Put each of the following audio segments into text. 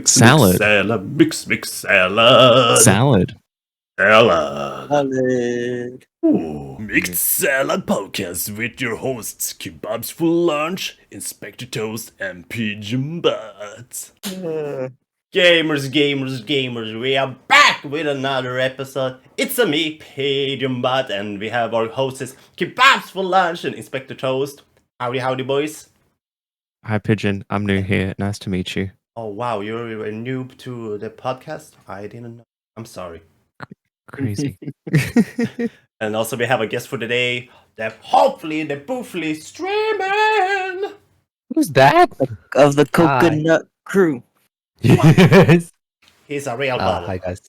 Salad. Salad. Ooh. Mixed Salad Podcast with your hosts Kebabs for Lunch, Inspector Toast, and Pigeonbutt. Gamers, we are back with another episode. It's me, Pigeonbutt, and we have our hosts Kebabs for Lunch and Inspector Toast. Howdy, boys. Hi, Pigeon. I'm new here. Nice to meet you. Oh, wow, you're a noob to the podcast? I didn't know. I'm sorry. Crazy. And also we have a guest for today, hopefully streaming. Who's that? Of the coconut crew. Yes. He's a real bubble. Hi guys.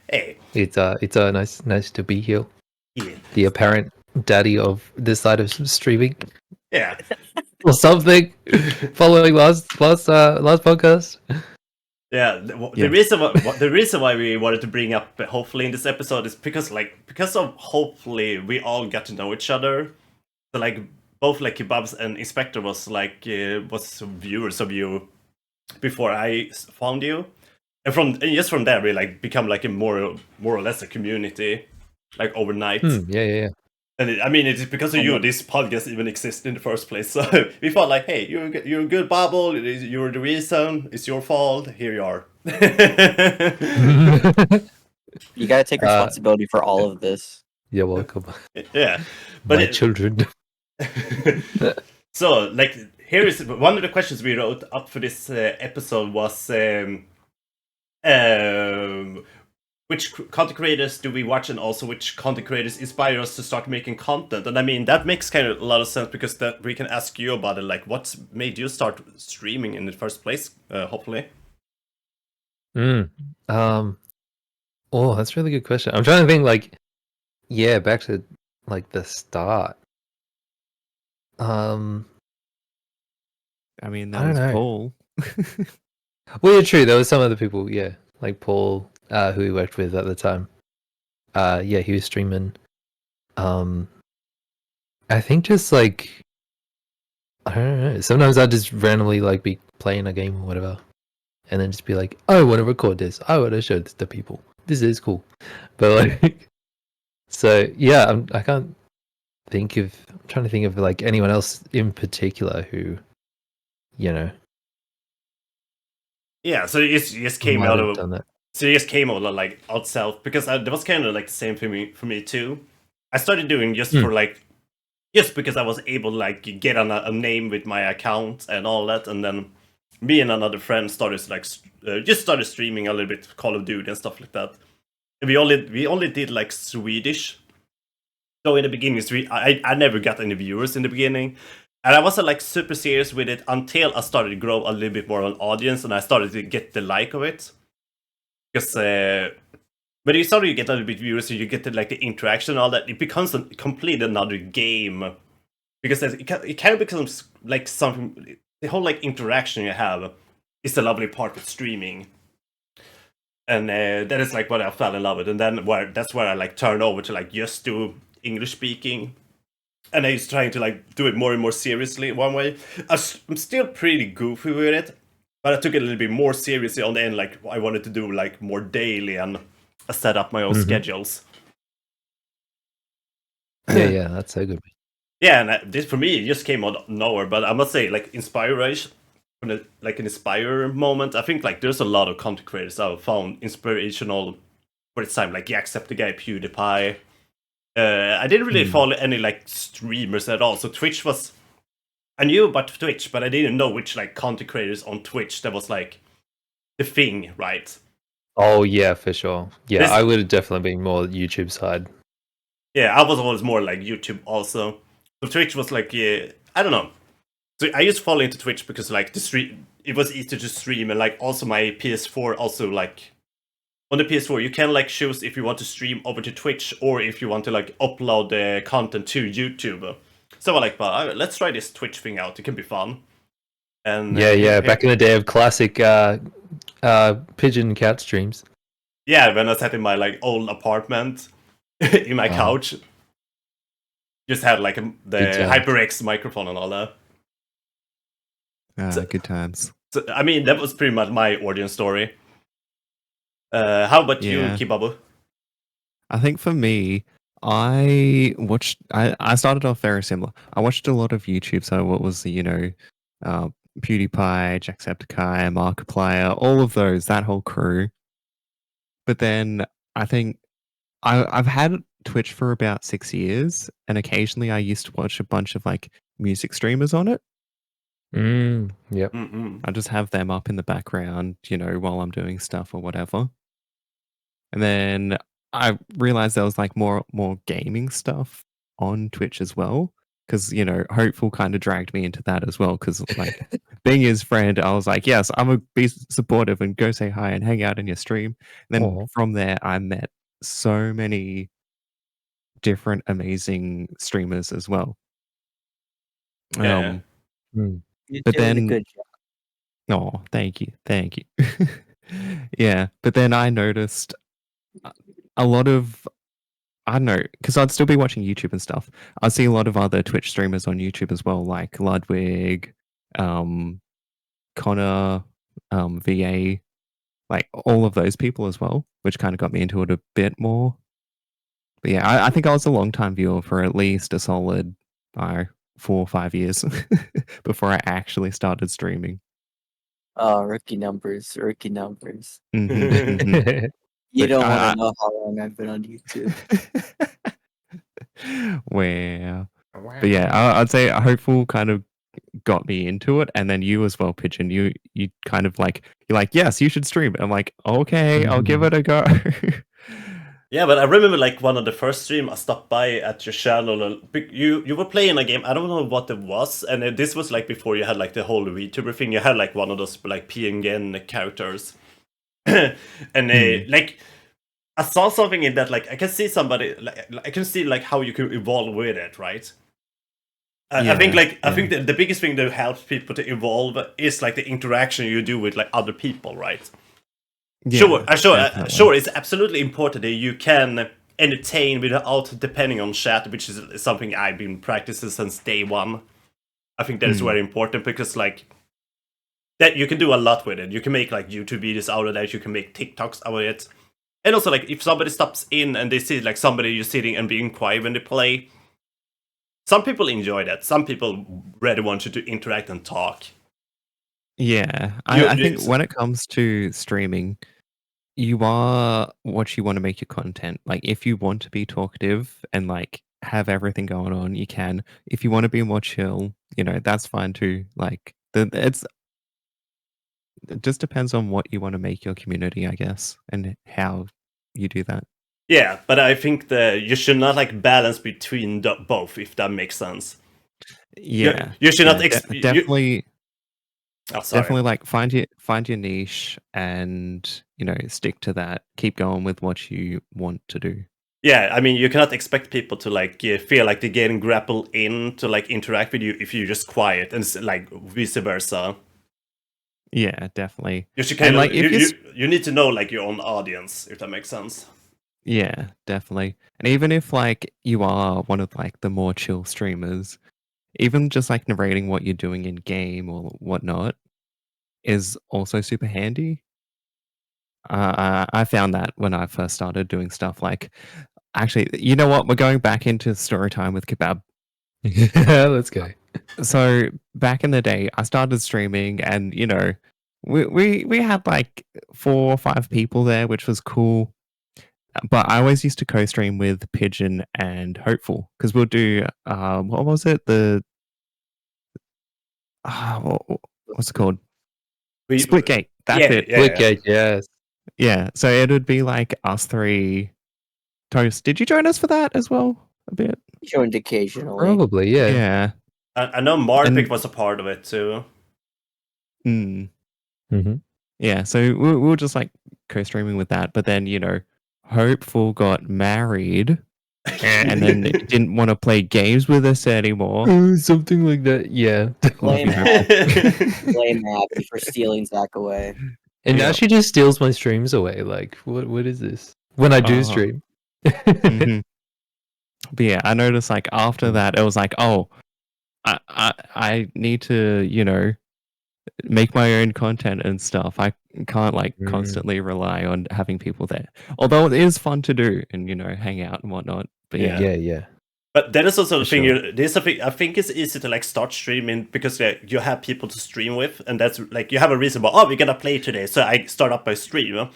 Hey. It's nice to be here. Yeah. The apparent daddy of this side of streaming Yeah. or something. Following last podcast. Yeah. The reason why we wanted to bring up hopefully in this episode is because of hopefully we all got to know each other. So both Kebabs and Inspector was was viewers of you before I found you, and from there we become a more or less a community overnight. Yeah. And it's because of you this podcast even exists in the first place. So we felt hey, you're a good bubble. You're the reason. It's your fault. Here you are. You gotta take responsibility for all of this. You're welcome. Yeah, but My children. So here is one of the questions we wrote up for this episode was which content creators do we watch, and also which content creators inspire us to start making content. And that makes kind of a lot of sense because that we can ask you about it, what made you start streaming in the first place, hopefully. Oh, that's a really good question. I'm trying to think back to the start. That I don't was know. Paul. Well, yeah, true. There was some other people, yeah, like Paul, who we worked with at the time. Yeah, he was streaming. I think just I don't know. Sometimes I'd just randomly be playing a game or whatever, and then just be like, I want to record this. I want to show this to people. This is cool. But so yeah, I can't think of. I'm trying to think of anyone else in particular who, Yeah, so you just came out of done that. So you just came out out south because that was kind of the same for me too. I started doing just for just because I was able to get on a name with my account and all that, and then me and another friend started just started streaming a little bit Call of Duty and stuff like that. And we only did Swedish. So in the beginning, I never got any viewers in the beginning. And I wasn't super serious with it until I started to grow a little bit more of an audience and I started to get the like of it. Because when you start to get a little bit viewers, you get the interaction and all that, it becomes a complete another game. Because it kind of becomes something, the whole interaction you have is the lovely part with streaming. And that is what I fell in love with. And then that's where I turned over to just do English speaking. And I was trying to do it more and more seriously one way. I'm still pretty goofy with it, but I took it a little bit more seriously on the end. I wanted to do more daily, and I set up my own schedules. Yeah, that's so good. Yeah, and this for me it just came out of nowhere. But I must say, inspiration, from an inspire moment. I think there's a lot of content creators I've found inspirational for its time, Jacksepticeye, PewDiePie. I didn't really follow any streamers at all. So Twitch was, I knew about Twitch, but I didn't know which content creators on Twitch that was the thing, right? Oh yeah, for sure. Yeah, I would have definitely been more YouTube side. Yeah, I was always more YouTube also. So Twitch was I don't know. So I used to fall into Twitch because the stream, it was easy to stream, and also my PS4 also on the PS4, you can choose if you want to stream over to Twitch or if you want to upload the content to YouTube. So I well, let's try this Twitch thing out. It can be fun. And yeah. Back in the day of classic pigeon cat streams. Yeah, when I sat in my old apartment in my couch, just had the HyperX microphone and all that. Good times. So, I mean, that was pretty much my origin story. How about you, Yeah. Kibabu? I think for me, I started off very similar. I watched a lot of YouTube. So what was PewDiePie, Jacksepticeye, Markiplier, all of those, that whole crew. But then I think I've had Twitch for about 6 years, and occasionally I used to watch a bunch of like music streamers on it. Yep. Mm-mm. I just have them up in the background, while I'm doing stuff or whatever. And then I realized there was like more gaming stuff on Twitch as well. Because, Hopeful kind of dragged me into that as well. Because, like, being his friend, I was like, yes, I'm going to be supportive and go say hi and hang out in your stream. And then Aw. from there, I met so many different amazing streamers as well. Yeah. You're But doing a then, good job. oh, thank you. Yeah, but then I noticed a lot of, I don't know, because I'd still be watching YouTube and stuff. I'd see a lot of other Twitch streamers on YouTube as well, like Ludwig, Connor, VA, like all of those people as well, which kind of got me into it a bit more. But yeah, I think I was a long time viewer for at least a solid 4 or 5 years before I actually started streaming. Oh, rookie numbers. Mhm, mhm. You But don't want to know how long I've been on YouTube. Wow. But yeah, I'd say Hopeful kind of got me into it, and then you as well, Pigeon. You kind of like, you're like, yes, you should stream it. I'm like, okay, I'll give it a go. Yeah, but I remember like one of the first stream I stopped by at your channel. And you were playing a game. I don't know what it was, and this was like before you had like the whole VTuber thing. You had like one of those like PNG characters, and like I saw something in that. Like I can see somebody. Like I can see like how you can evolve with it, right? I think like I think the biggest thing that helps people to evolve is like the interaction you do with like other people, right? Yeah, Sure. definitely. It's absolutely important that you can entertain without depending on chat, which is something I've been practicing since day one. I think that is very important because like that you can do a lot with it. You can make like YouTube videos out of that. You can make TikToks out of it. And also like if somebody stops in and they see like somebody you're sitting and being quiet when they play, some people enjoy that. Some people really want you to interact and talk. Yeah, You- I you- think when it comes to streaming, you are what you want to make your content. Like, if you want to be talkative and like have everything going on, you can. If you want to be more chill, that's fine too. Like, it just depends on what you want to make your community, I guess, and how you do that. Yeah, but I think you should not like balance between both, if that makes sense. Yeah, You should not definitely. Oh, sorry. Definitely, like, find your niche and stick to that. Keep going with what you want to do. Yeah, I mean, you cannot expect people to like feel like they're getting grappled in to like interact with you if you're just quiet, and like vice versa. Yeah, definitely. You should And, kind of like, if you need to know like your own audience, if that makes sense. Yeah, definitely. And even if like you are one of like the more chill streamers, even just like narrating what you're doing in game or whatnot is also super handy. I found that when I first started doing stuff like, actually, you know what? We're going back into story time with Kebab. Let's go. So back in the day, I started streaming, and we had like 4 or 5 people there, which was cool. But I always used to co-stream with Pigeon and Hopeful because we'll do what was it? What's it called? Splitgate. That's it. Clickgate, yes. Yeah. So it would be like us 3. Toast, did you join us for that as well? A bit. Joined occasionally. Probably, yeah. Yeah. I know Marpic And- was a part of it too. Mm-hmm. Yeah. So we were just like co-streaming with that, but then Hopeful got married. And then didn't want to play games with us anymore. Something like that, yeah. Blame you, Abby. Blame Abby for stealing Zach away. And now Yeah. she just steals my streams away. Like, what is this? When I do Uh-huh. stream. Mhm. But yeah, I noticed like after that, it was like, oh, I need to, make my own content and stuff. I can't like Mm. constantly rely on having people there. Although it is fun to do and hang out and whatnot. But Yeah. Yeah. But that is also the For thing. sure. There's a thing. I think it's easy to like start streaming because you have people to stream with, and that's like you have a reason. But we're gonna play today, so I start up my stream.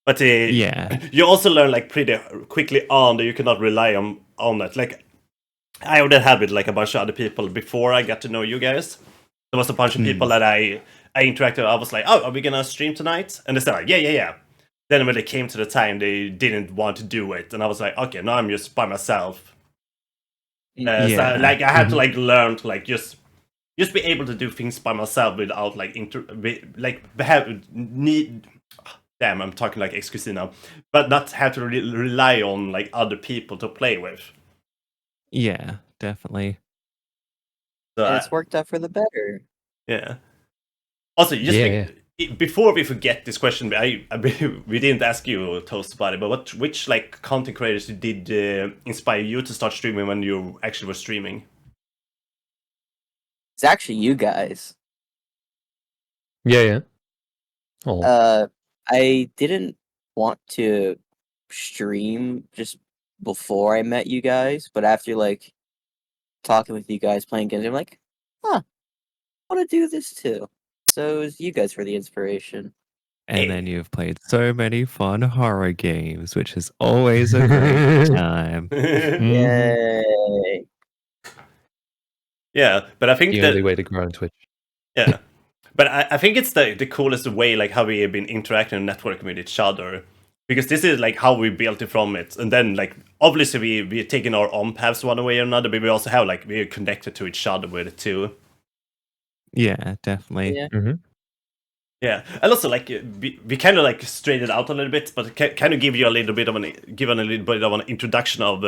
But yeah, you also learn like pretty quickly on that you cannot rely on it. Like I would have with like a bunch of other people before I got to know you guys. There was a bunch of people that I interacted with. I was like, oh, are we gonna stream tonight? And they said like, yeah. Then when they came to the time, they didn't want to do it, and I was like, okay, now I'm just by myself. So like I had to like learn to like just be able to do things by myself without like damn, I'm talking like excuse now, but not have to rely on like other people to play with. yeah, definitely. So And it's worked out for the better. yeah. Also, just before we forget this question, we didn't ask you, Toast, about it, but which like content creators did inspire you to start streaming when you actually were streaming? It's actually you guys. Yeah. Oh. I didn't want to stream just before I met you guys, but after like talking with you guys, playing games, I'm like, I want to do this too. So it was you guys for the inspiration. And then you've played so many fun horror games, which is always a great time. Yay! Yeah, but I think The only way to grow on Twitch. Yeah, but I think it's the coolest way, like how we have been interacting and networking with each other, because this is like how we built it from it, and then like obviously we're taking our own paths one way or another, but we also have like we're connected to each other with it too. Yeah, definitely. Yeah. Yeah, and also like we kind of like straightened it out a little bit, but kind of give you a little bit of an introduction of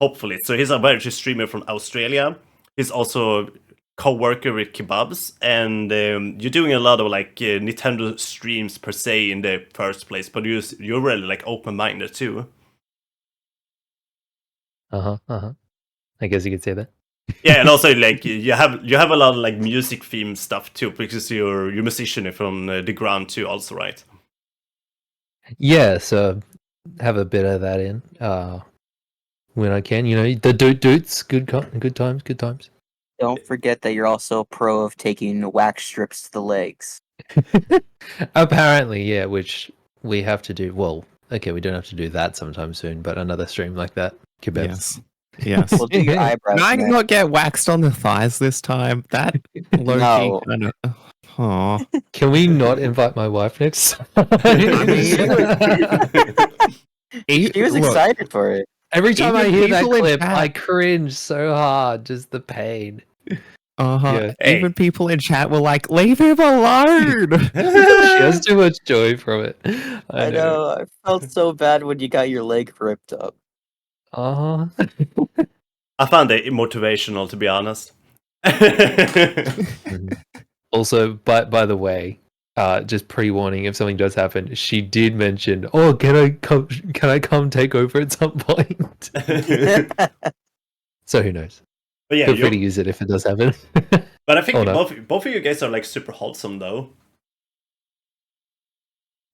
Hopefully. So he's a Welsh streamer from Australia. He's also co-worker with Kebabs, and you're doing a lot of like Nintendo streams per se in the first place, but you're really like open-minded too. I guess you could say that. Yeah, and also like you have a lot of like music theme stuff too, because you're musician from the ground too, also, right? Yeah, so have a bit of that in when I can. The dudes, good times. Don't forget that you're also a pro of taking wax strips to the legs. Apparently, yeah, which we have to do. Well, okay, we don't have to do that sometime soon, but another stream like that. Kebabs. Yes. We'll do your eyebrows. Can I next. not get waxed on the thighs this time? That low-key No. kind of... Aw. Can we not invite my wife next? She was excited for it. Every time I Even hear that people in clip, chat- I cringe so hard. Just the pain. Yeah. Hey. Even people in chat were like, leave him alone! She has too much joy from it. I know. I felt so bad when you got your leg ripped up. Uh-huh. I found it motivational, to be honest. Also, by the way, just pre-warning, if something does happen, she did mention, "Oh, can I come take over at some point?" So who knows? But yeah, Feel free to use it if it does happen. but I think Oh, no. both of you guys are like super wholesome, though.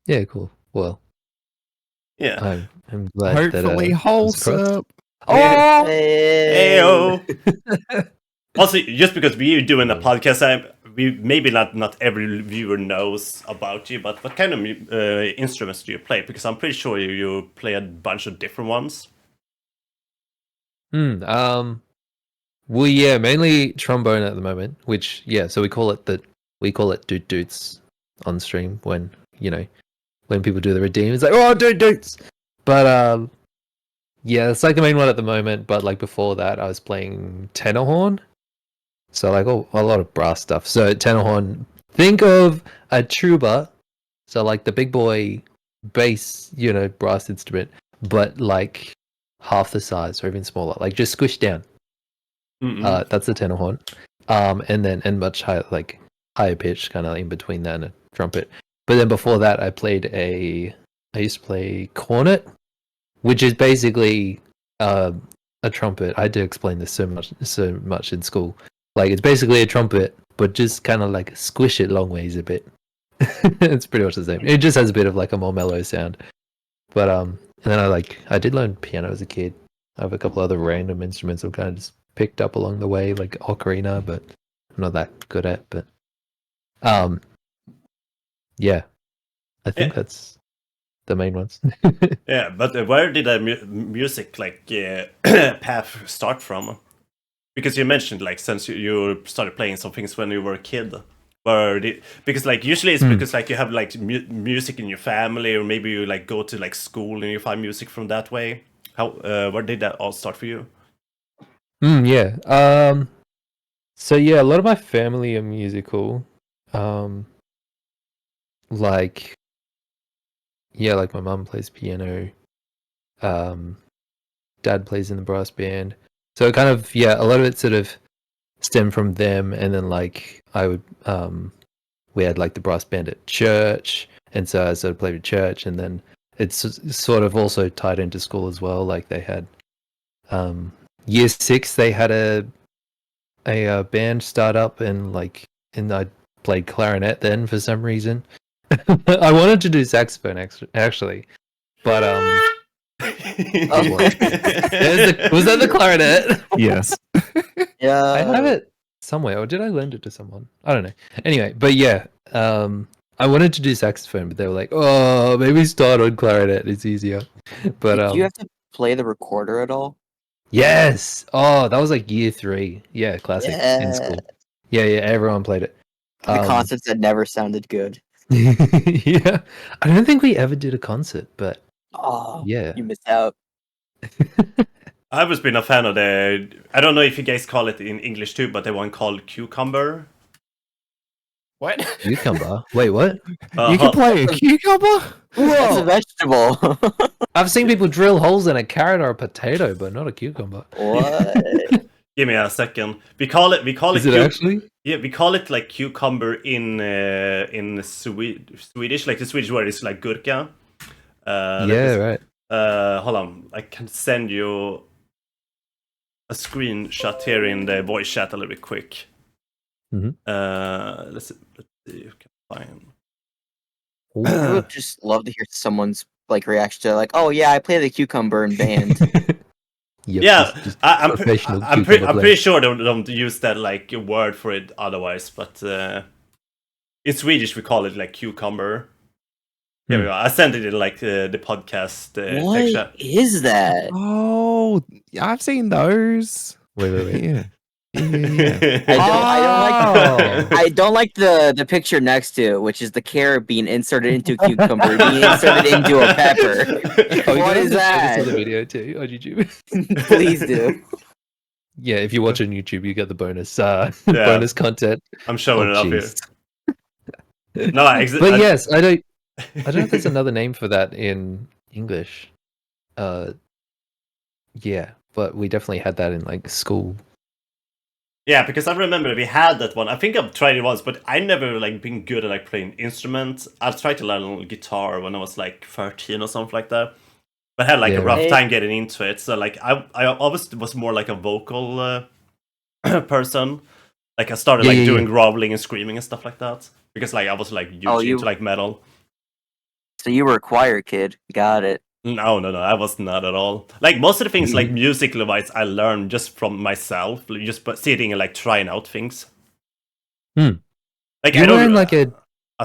Yeah, cool. Well, Yeah. I'm glad that. Hopefully comes across. wholesome. Oh! Hey. Ayo! Also, just because we're doing a podcast, we maybe not every viewer knows about you, but what kind of instruments do you play? Because I'm pretty sure you play a bunch of different ones. Well, yeah, mainly trombone at the moment. Which, yeah, so we call it doot doots on stream when people do the redeem. It's like, oh, doot doots. But yeah, it's like the main one at the moment. But like before that, I was playing tenor horn. So like a lot of brass stuff. So tenor horn, think of a tuba, so like the big boy bass, brass instrument, but like half the size or even smaller, like just squished down. That's the tenor horn. And much higher, like higher pitch, kind of in between that and a trumpet. But then before that, I used to play cornet, which is basically a trumpet. I had to explain this so much in school. Like, it's basically a trumpet, but just kind of like squish it long ways a bit. It's pretty much the same. It just has a bit of like a more mellow sound. But and then I did learn piano as a kid. I have a couple other random instruments I've kind of just picked up along the way, like ocarina, but I'm not that good at. But yeah, I think that's the main ones. Yeah, but where did the music like path start from? Because you mentioned like since you started playing some things when you were a kid. Because like usually it's because like you have like music in your family, or maybe you like go to like school and you find music from that way. How where did that all start for you? Yeah. So yeah, a lot of my family are musical. Like like my mum plays piano. Dad plays in the brass band. So kind of a lot of it sort of stemmed from them, and then like I would we had like the brass band at church, and so I sort of played at church, and then it's sort of also tied into school as well. Like they had year 6 they had a band start up, and I played clarinet then for some reason. I wanted to do saxophone actually, but was that the clarinet? Yes. Yeah. I have it somewhere, or did I lend it to someone? I don't know. Anyway, but yeah, I wanted to do saxophone, but they were like, "Oh, maybe start on clarinet. It's easier." But Did you have to play the recorder at all? yes. Oh, that was like year 3. Yeah, classic in school. Yeah, everyone played it. The concerts that never sounded good. Yeah, I don't think we ever did a concert, but Oh, yeah. you missed out. I've always been a fan of the. I don't know if you guys call it in English too, but the one called Cucumber. What? Cucumber. Wait, what? You can play a cucumber? That's a vegetable. I've seen people drill holes in a carrot or a potato, but not a cucumber. What? Give me a second. We call it. Is it actually? Yeah, we call it like cucumber in Swedish, like the Swedish word is like gurka. Right. Hold on, I can send you a screenshot here in the voice chat a little bit quick. Mhm. Let's see if we can find. I would just love to hear someone's like reaction to like, oh yeah, I play the cucumber in band. Yeah, I'm professional pretty cucumber player. sure they don't use that like word for it otherwise, but in Swedish we call it like cucumber. Here we go. I sent it in like the podcast text What chat. is that? Oh, I've seen those. Wait. Yeah. I don't like the picture next to it, which is the carrot being inserted into a cucumber, being inserted into a pepper. What is that? The video too on YouTube. Please do. Yeah, if you watch on YouTube, you get the bonus bonus content. I'm showing it up here. jeez. No, But yes, I don't know if there's another name for that in English. Yeah, but we definitely had that in like school. Yeah, because I remember we had that one. I think I've tried it once, but I never like been good at like playing instruments. I tried to learn a little guitar when I was like 13 or something like that, but I had like a rough time getting into it. So like I always was more like a vocal person. Like I started doing groveling and screaming and stuff like that because like I was like huge into like metal. So you were a choir kid. Got it. No, I was not at all. Like most of the things, like musically wise, I learned just from myself, just sitting and like trying out things. Like You I don't were in like a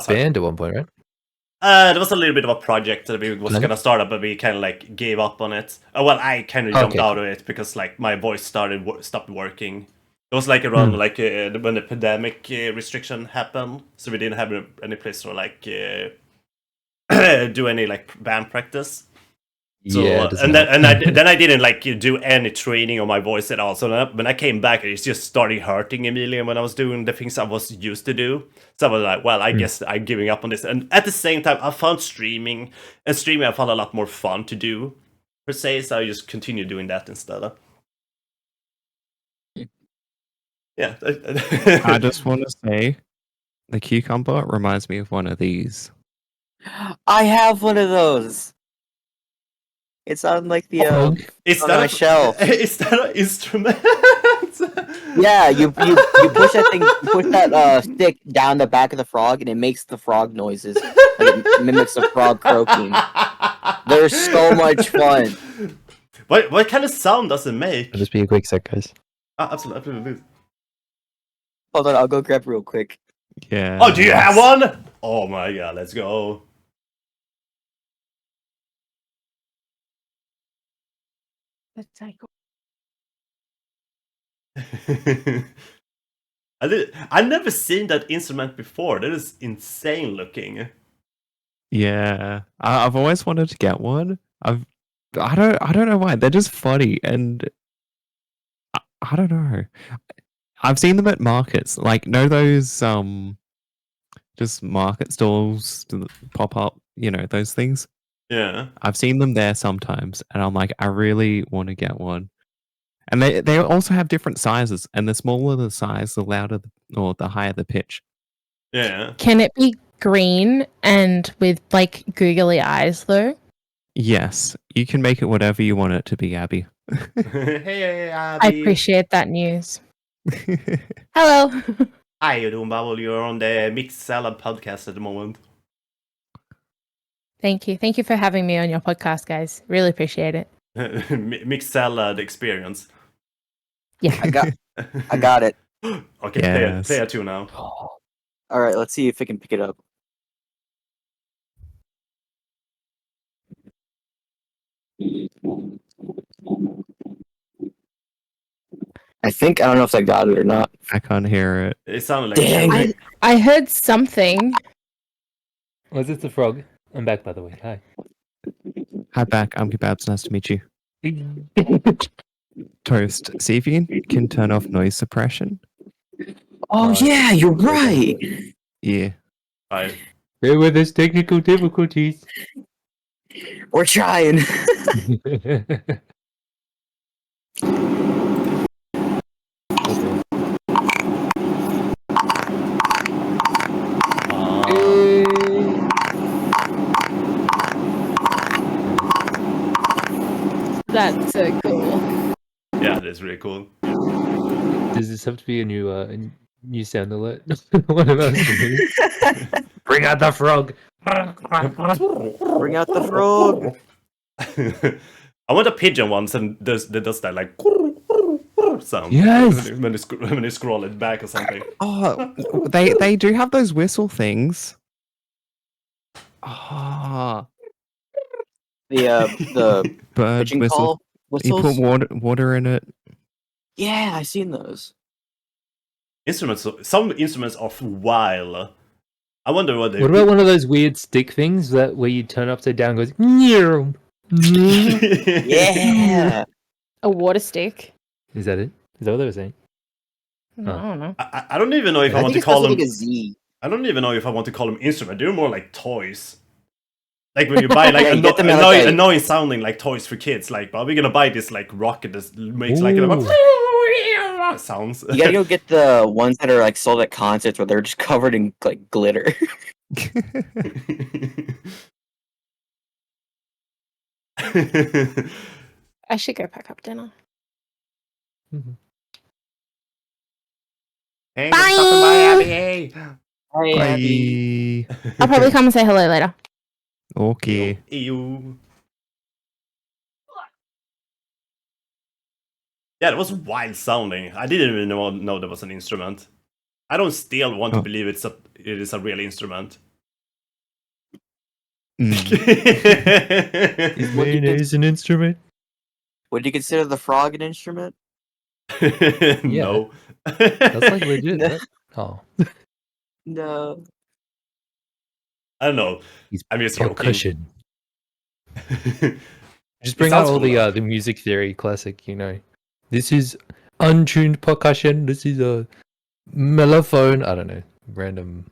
band at one point, right? There was a little bit of a project that we was gonna start up, but we kind of like gave up on it. Well, I kind of jumped out of it because like my voice stopped working. It was like around like when the pandemic restriction happened, so we didn't have any place to like do any like band practice. So, then I didn't like do any training on my voice at all. So when I came back, it just started hurting immediately when I was doing the things I was used to do. So I was like, well, I guess I'm giving up on this. And at the same time, I found streaming, and streaming I found a lot more fun to do per se. So I just continued doing that instead. Yeah. I just want to say, the cucumber reminds me of one of these. I have one of those. It's on like the it's on not my shelf. It's not an instrument. Yeah, you push that thing, you push that stick down the back of the frog, and it makes the frog noises. Like it mimics the frog croaking. They're so much fun. What kind of sound does it make? I'll just be a quick sec, guys. Absolutely. Hold on, I'll go grab real quick. Yeah. Oh, do you have one? Oh my god, let's go. That's psycho. I've never seen that instrument before. That is insane looking. Yeah, I've always wanted to get one. I don't know why. They're just funny, and I don't know. I've seen them at markets. Like, know those just market stalls that pop up. You know those things. Yeah. I've seen them there sometimes, and I'm like, I really want to get one. And they also have different sizes, and the smaller the size, the louder or the higher the pitch. Yeah. Can it be green and with like googly eyes though? Yes, you can make it whatever you want it to be, Abby. Hey, I Abby. appreciate that news. Hello. How you doing, Bubble? You're on the Mixed Salad podcast at the moment. Thank you. Thank you for having me on your podcast, guys. Really appreciate it. Mixed Salad experience. Yeah. I got it. Okay, Yes. play a two now. All right, let's see if I can pick it up. I don't know if I got it or not. I can't hear it. It sounded like Dang. I heard something. Was it the frog? I'm back, by the way. Hi. Hi back, I'm Kebabs. Nice to meet you. Toast. See if you can turn off noise suppression. Oh yeah, you're right. Yeah. Fine. There were those technical difficulties. We're trying. That's so cool. Yeah, that's really cool. Does this have to be a new sound alert? One of those. Bring out the frog. Bring out the frog. I want a pigeon once and that does that like sound. Yes. When you scroll it back or something. Oh, they do have those whistle things. Ah, The bird pigeon whistle. call You whistles. put water in it. Yeah, I seen those. Instruments. Some instruments are wild. I wonder what they. What about one of those weird stick things that where you turn upside down and goes? "Meow, meow"? Yeah. A water stick. Is that it? Is that what they were saying? I don't know. I don't even know if I I want think to it's call them. like a Z. I don't even know if I want to call them instruments. They're more like toys. Like when you buy like Yeah, you get them at, like- annoying sounding like toys for kids. Like, are we gonna buy this like rocket that makes like sounds? You gotta go get the ones that are like sold at concerts where they're just covered in like glitter. I should go pack up dinner. Hey, Bye. stopping by, Abby. Hey. Hey, Abby. Bye. I'll probably come and say hello later. Okay. Ew. Yeah, that was wild sounding. I didn't even know that was an instrument. I don't still want to Oh. believe it is a real instrument. Mm. Is What you mayonnaise an instrument? Would you consider the frog an instrument? No. That's like legit. No. Right? Oh, No. I don't know. he's I'm just joking. percussion. It Just bring out sounds all cool, though. the music theory classic. You know, this is untuned percussion. This is a mellophone. I don't know, random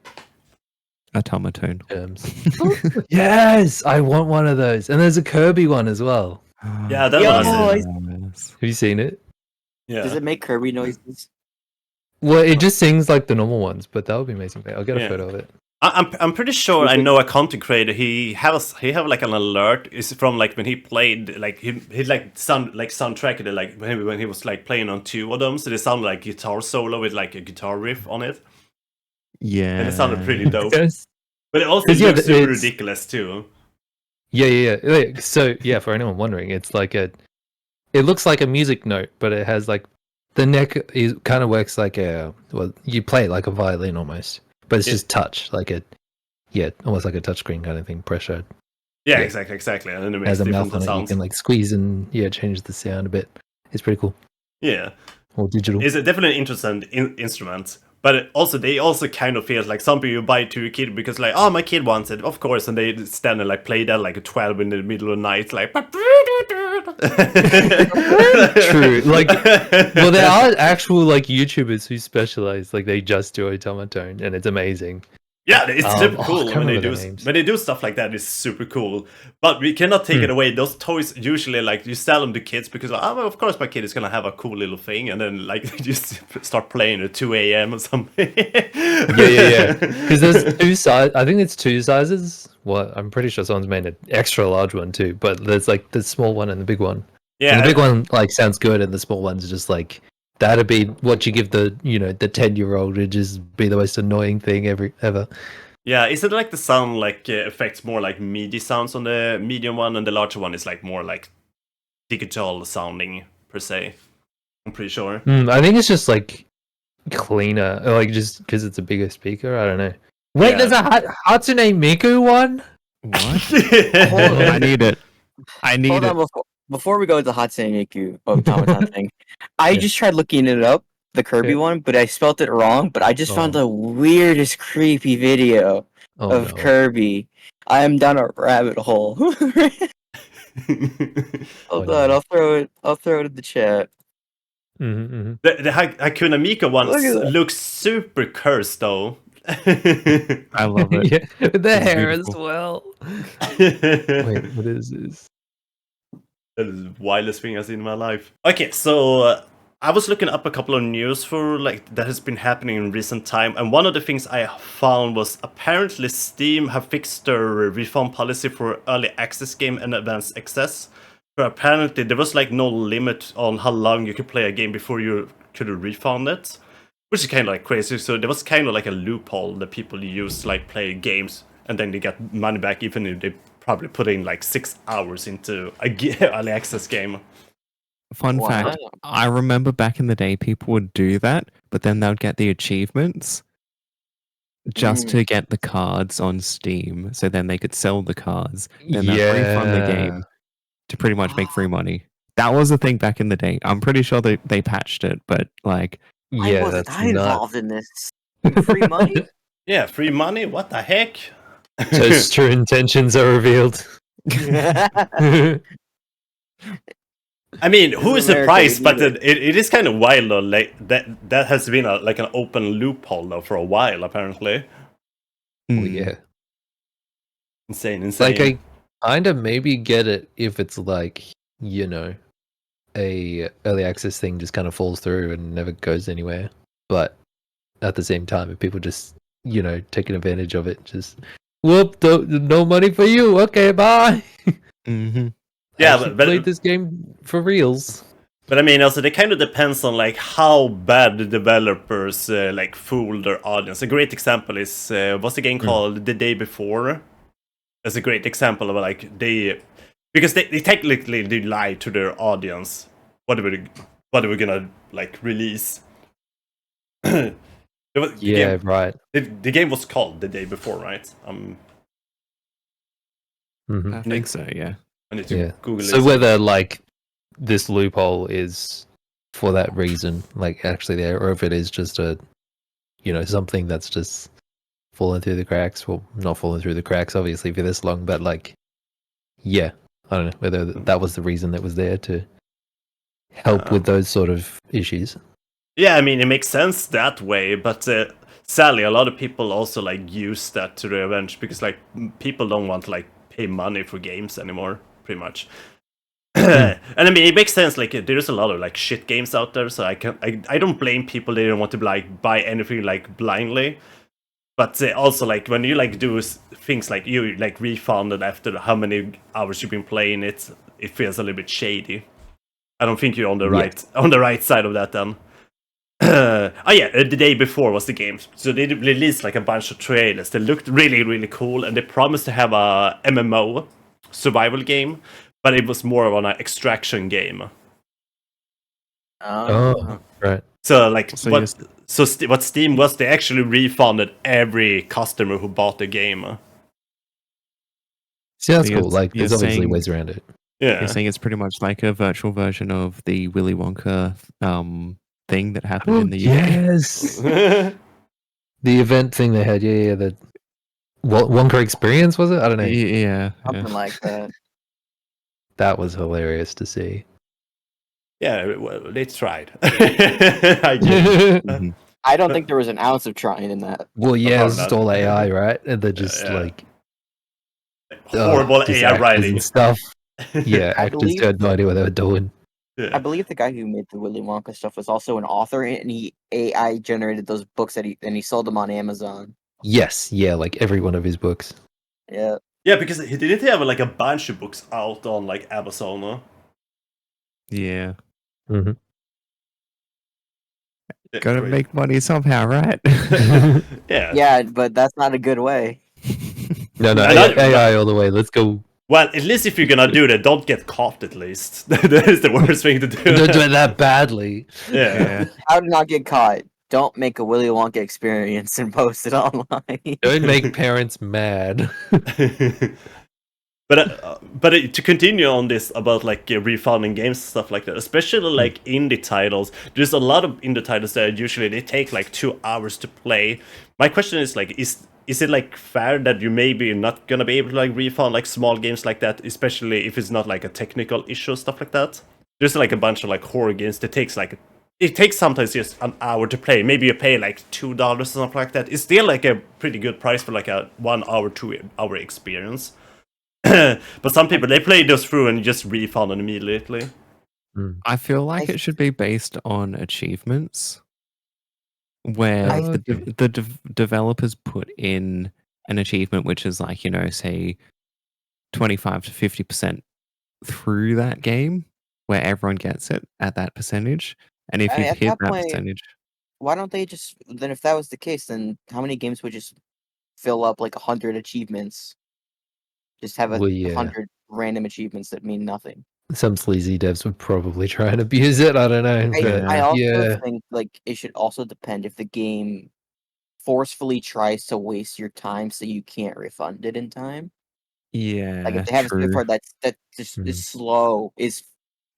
Automaton. terms. Yes, I want one of those. And there's a Kirby one as well. Yeah, that Yo, one. I- Yes. Have you seen it? Yeah. Does it make Kirby noises? Well, it just sings like the normal ones, but that would be amazing. I'll get a Yeah. photo of it. I'm pretty sure I know a content creator. He have like an alert. Is from like when he played like he like soundtracked it like when he was like playing on 2 of them. So they sound like guitar solo with like a guitar riff on it, Yeah. and it sounded pretty dope. Yes. But it also 'Cause, yeah, looks super it's- ridiculous too. Yeah. Like, so yeah, for anyone wondering, it's like it looks like a music note, but it has like the neck is kind of works like you play it like a violin almost, but it's just touch, like almost like a touchscreen kind of thing, pressured. Yeah, Yeah. exactly. And then it It makes has a mouth different on it, you sounds. can like squeeze and change the sound a bit. It's pretty cool. Yeah, Or digital. it's definitely an interesting instrument. But they also kind of feel like some people buy it to your kid because like, oh, my kid wants it, of course, and they stand and like play that like at 12 in the middle of the night, like. True. Like, well, there are actual like YouTubers who specialize, like they just do automaton, and it's amazing. Yeah, it's super I cool can't when they remember do their names. when they do stuff like that. It's super cool, but we cannot take it away. Those toys usually like you sell them to kids because well, of course my kid is gonna have a cool little thing, and then like you just start playing at 2 a.m. or something. Yeah. Because there's 2 sizes. I think it's 2 sizes. Well, I'm pretty sure someone's made an extra large one too. But there's like the small one and the big one. Yeah, And the big one like sounds good, and the small one's just like that'd be what you give the the 10-year-old to just be the most annoying thing ever. Yeah, is it like the sound like affects more like MIDI sounds on the medium one, and the larger one is like more like digital sounding per se? I'm pretty sure. I think it's just like cleaner, like just because it's a bigger speaker. I don't know. Wait, Yeah. there's a Hatsune Miku one. What? Hold on. I need it. I need Hold it. on, before we go to Hatsune Miku automaton thing, I just tried looking it up, the Kirby Yeah. one, but I spelt it wrong. But I just found the weirdest creepy video of no. Kirby. I am down a rabbit hole. Hold on, no. I'll throw it in the chat. Mm-hmm. The Hakuna Miku one Look at that. looks super cursed though. I love it. Yeah, with the It's hair beautiful. as well. That Wait, what is this? is the wildest thing I've seen in my life. Okay, so I was looking up a couple of news for like that has been happening in recent time, and one of the things I found was apparently Steam have fixed their refund policy for early access game and advanced access. But apparently there was like no limit on how long you could play a game before you could refund it, which is kind of like crazy. So there was kind of like a loophole that people use to like play games and then they get money back even if they probably put in like 6 hours into a early access game. Fun Wow. fact, I remember back in the day people would do that, but then they would get the achievements just to get the cards on Steam, so then they could sell the cards, then they'd refund the game to pretty much make free money. That was a thing back in the day. I'm pretty sure they patched it, but like I wasn't that's involved in this. Free money? Yeah, free money? What the heck? Toast's true intentions are revealed. I mean, who is This is surprised? But America, it is kind of wild though. Like that has been like an open loophole though for a while apparently. Well, yeah. Insane. Like I kind of maybe get it if it's like, a early access thing just kind of falls through and never goes anywhere. But at the same time, if people just, taking advantage of it, just whoop, no money for you. Okay, bye. mhm. Yeah, Actually but played this game for reals. But I mean, also, it kind of depends on like how bad the developers like fool their audience. A great example is what's the game called? The Day Before. That's a great example of like because they technically did lie to their audience. What are we gonna like release? The Yeah, game, right. the game was called The Day Before, right? Mhm. I think so, yeah. I need to Yeah. Google So it. whether like this loophole is for that reason, like actually there, or if it is just a, something that's just falling through the cracks. Well, not falling through the cracks, obviously, for this long, but like, yeah, I don't know whether that was the reason that was there to help with those sort of issues. Yeah, I mean, it makes sense that way, but sadly, a lot of people also like use that to their advantage because like people don't want to like pay money for games anymore, pretty much. And I mean, it makes sense. Like, there's a lot of like shit games out there, so I don't blame people. They don't want to like buy anything like blindly. But also, like, when you like do things like you like refunded after how many hours you've been playing it, it feels a little bit shady. I don't think you're on the right side of that then. The day before was the game, so they released like a bunch of trailers. They looked really cool, and they promised to have a MMO survival game, but it was more of an extraction game. Oh, right. So like So what Steam was, they actually refunded every customer who bought the game. See, that's So cool. Like, you're there's obviously saying- ways around it. Yeah. You're saying it's pretty much like a virtual version of the Willy Wonka thing that happened in the UK. Yes. The event thing they had, the Wonka experience, was it? I don't know. Yeah. Something like that. That was hilarious to see. Yeah, well, they tried. I guess. Mhm. I don't think there was an ounce of trying in that. Well, yeah, Apart it's just from all that. AI, right? And they're just Yeah. like Horrible just AI actors writing. and stuff. Yeah, I actors believe- had no idea what they were doing. I Yeah. believe the guy who made the Willy Wonka stuff was also an author, and he AI generated those books and he sold them on Amazon. Yes, yeah, like every one of his books. Yeah. Yeah, because he didn't have like a bunch of books out on like Amazon. Huh? Yeah. Mm-hmm. Yeah, Gotta crazy. make money somehow, right? Yeah. Yeah, but that's not a good way. No, I- AI all the way. Let's go. Well, at least if you're gonna do that, don't get caught. At least that is the worst thing to do. Don't do it that badly. Yeah. Yeah. How to not get caught? Don't make a Willy Wonka experience and post it online. Don't make parents mad. But to continue on this about like refunding games and stuff like that, especially like indie titles, there's a lot of indie titles that usually they take like 2 hours to play. My question is like, is it like fair that you maybe not gonna be able to like refund like small games like that, especially if it's not like a technical issue, stuff like that? There's like a bunch of like horror games that it takes sometimes just an hour to play. Maybe you pay like $2 or something like that. It's still like a pretty good price for like a 1 hour, 2 hour experience. But some people they play those through and just refund them immediately. I feel like it should be based on achievements, where the developers put in an achievement which is like, say 25 to 50% through that game, where everyone gets it at that percentage. And if you At hit that that point, percentage, Why don't they just then? If that was the case, then how many games would just fill up like 100 achievements? Just have Well, yeah. 100 random achievements that mean nothing. Some sleazy devs would probably try and abuse it. I don't know. But I also yeah. think like it should also depend if the game forcefully tries to waste your time so you can't refund it in time. yeah, Like if they have a true. software that just is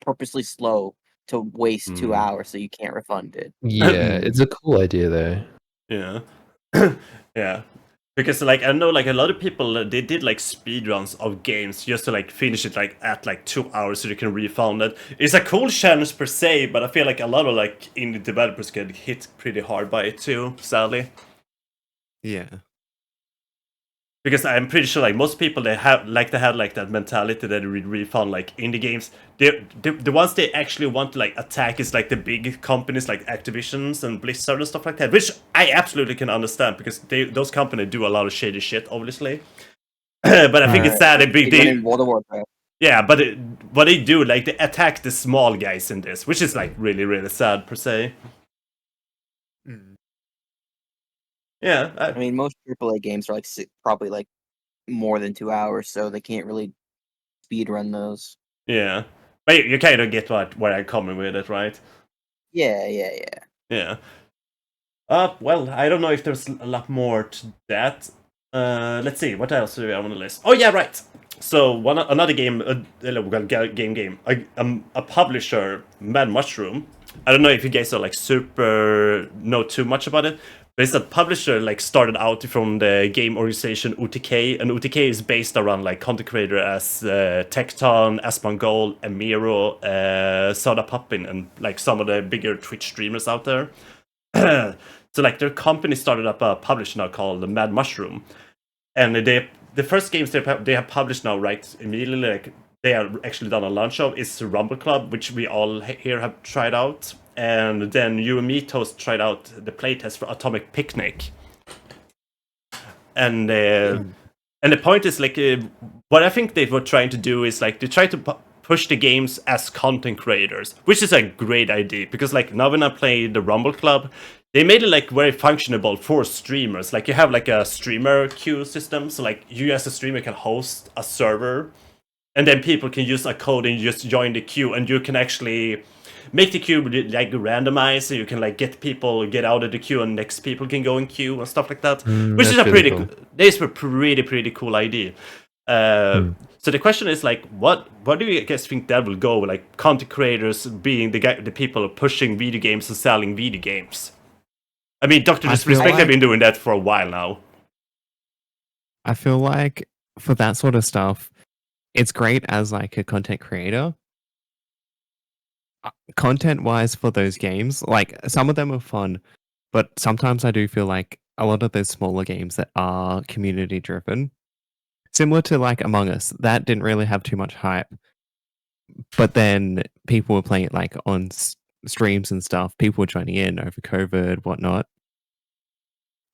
purposely slow to waste 2 hours so you can't refund it. Yeah, it's a cool idea though. Yeah. Yeah. Because like I know like a lot of people they did like speedruns of games just to like finish it like at like 2 hours so you can refund it. It's a cool challenge per se, but I feel like a lot of like indie developers get hit pretty hard by it too, sadly. Yeah. Because I'm pretty sure like most people they have like that mentality that they refund like indie games. The ones they actually want to like attack is like the big companies like Activisions and Blizzard and stuff like that, which I absolutely can understand because those companies do a lot of shady shit, obviously. But I think it's sad In World of Warcraft. yeah, but what they do like they attack the small guys in this, which is like really sad per se. Yeah, I mean, most AAA games are like probably like more than 2 hours, so they can't really speedrun those. yeah. But you kind of get where I'm coming with it, right? Yeah. Yeah. Well, I don't know if there's a lot more to that. Let's see, what else do we have on the list? Oh yeah, right. So another game, a publisher, Mad Mushroom. I don't know if you guys are like super know too much about it, but it's a publisher like started out from the game organization UTK, and UTK is based around like content creator as Tecton, Asmongold, Emiro, Soda Poppin, and like some of the bigger Twitch streamers out there. So like their company started up a publisher now called Mad Mushroom, and the first games they have published now right immediately, like they are actually done a launch of is Rumble Club, which we all here have tried out, and then you and me Toast tried out the playtest for Atomic Picnic. and the point is like what I think they were trying to do is like they try to push the games as content creators, which is a great idea because like now when I play the Rumble Club, they made it like very functionable for streamers. Like you have like a streamer queue system, so like you as a streamer can host a server, and then people can use a code and just join the queue, and you can actually make the queue like randomized, so you can like get out of the queue and next people can go in queue and stuff like that, which is a really pretty this is a pretty cool idea. So the question is like, what do you guys think that will go? Like content creators being the people pushing video games and selling video games. I mean, Dr. Disrespect have been doing that for a while now. I feel like for that sort of stuff, it's great as like a content creator. Content-wise for those games, like some of them are fun, but sometimes I do feel like a lot of those smaller games that are community-driven, similar to like Among Us, that didn't really have too much hype, but then people were playing it like on streams and stuff. People were joining in over COVID, whatnot.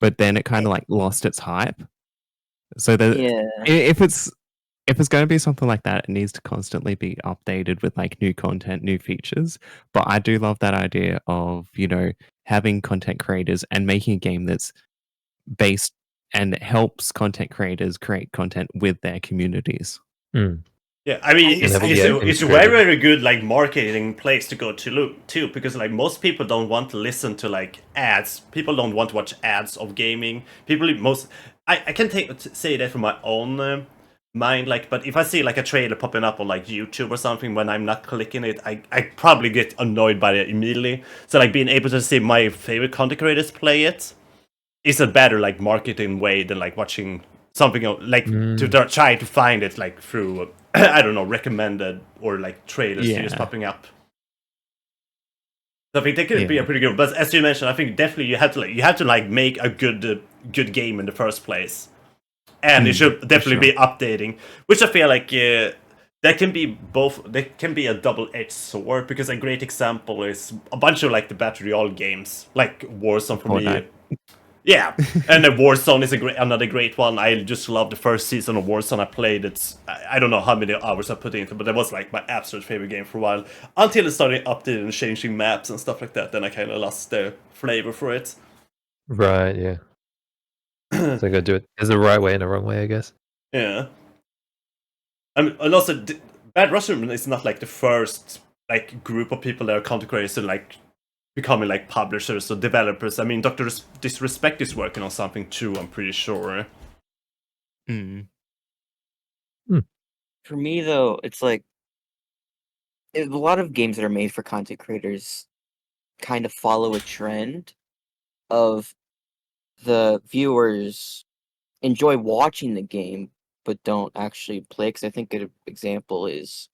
But then it kind of like lost its hype. So if it's going to be something like that, it needs to constantly be updated with like new content, new features. But I do love that idea of, you know, having content creators and making a game that's based and helps content creators create content with their communities. Yeah, I mean, it's a very good like marketing place to go to too, because like most people don't want to listen to like ads. People don't want to watch ads of gaming. I can say that from my own mind, like, but if I see like a trailer popping up on like YouTube or something when I'm not clicking it, I probably get annoyed by it immediately. So like being able to see my favorite content creators play it is a better like marketing way than like watching something like to try to find it like through I don't know, recommended or like trailers just popping up. So I think that could be a pretty good. But as you mentioned, I think definitely you have to make a good game in the first place, and it should definitely be updating. Which I feel like that can be both. That can be a double-edged sword, because a great example is a bunch of like the battle royale games, like Warzone for me. Yeah, and Warzone is another great one. I just love the first season of Warzone. I played it. I don't know how many hours I put into it, but that was like my absolute favorite game for a while. Until it started updating and changing maps and stuff like that. Then I kind of lost the flavor for it. Right, yeah. So I gotta do it. There's a right way and a wrong way, I guess. Yeah. And also, Bad Russian is not like the first like group of people that are content creators and like becoming like publishers or developers. I mean, Dr. Disrespect is working on something too, I'm pretty sure. For me, though, it's like a lot of games that are made for content creators kind of follow a trend of the viewers enjoy watching the game but don't actually play. Because I think an example is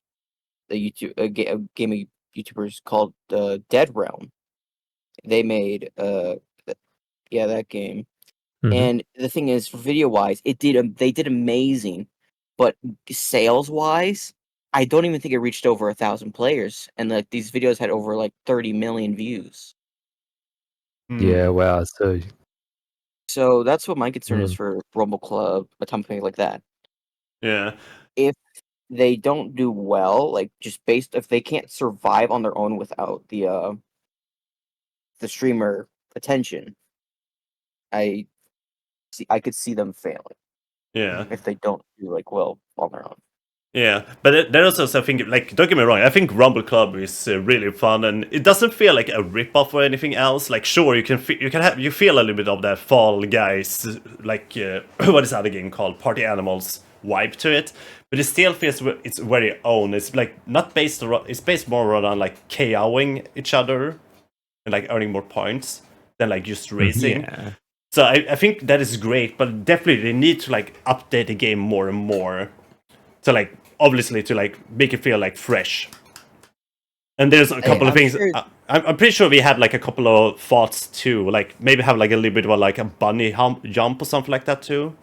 a game of YouTubers called Dead Realm. They made that game, and the thing is, video wise, they did amazing, but sales wise, I don't even think it reached over 1,000 players, and like these videos had over like 30 million views. Yeah, wow. So that's what my concern is for Rumble Club, something like that. Yeah. If they don't do well, like just if they can't survive on their own without the streamer attention, I could see them failing. Yeah. If they don't do like well on their own. Yeah, but there's also something like, don't get me wrong, I think Rumble Club is really fun, and it doesn't feel like a rip-off or anything else. Like, sure, you feel a little bit of that Fall Guys, like what is the other game called, Party Animals vibe to it, but it still feels it's very own. It's like not based around, it's based more around like KOing each other and like earning more points than like just racing. Yeah. So I think that is great, but definitely they need to like update the game more and more. So like obviously to like make it feel like fresh. And there's a couple of things. Sure. I'm pretty sure we had like a couple of thoughts too. Like maybe have like a little bit of like a bunny jump or something like that too.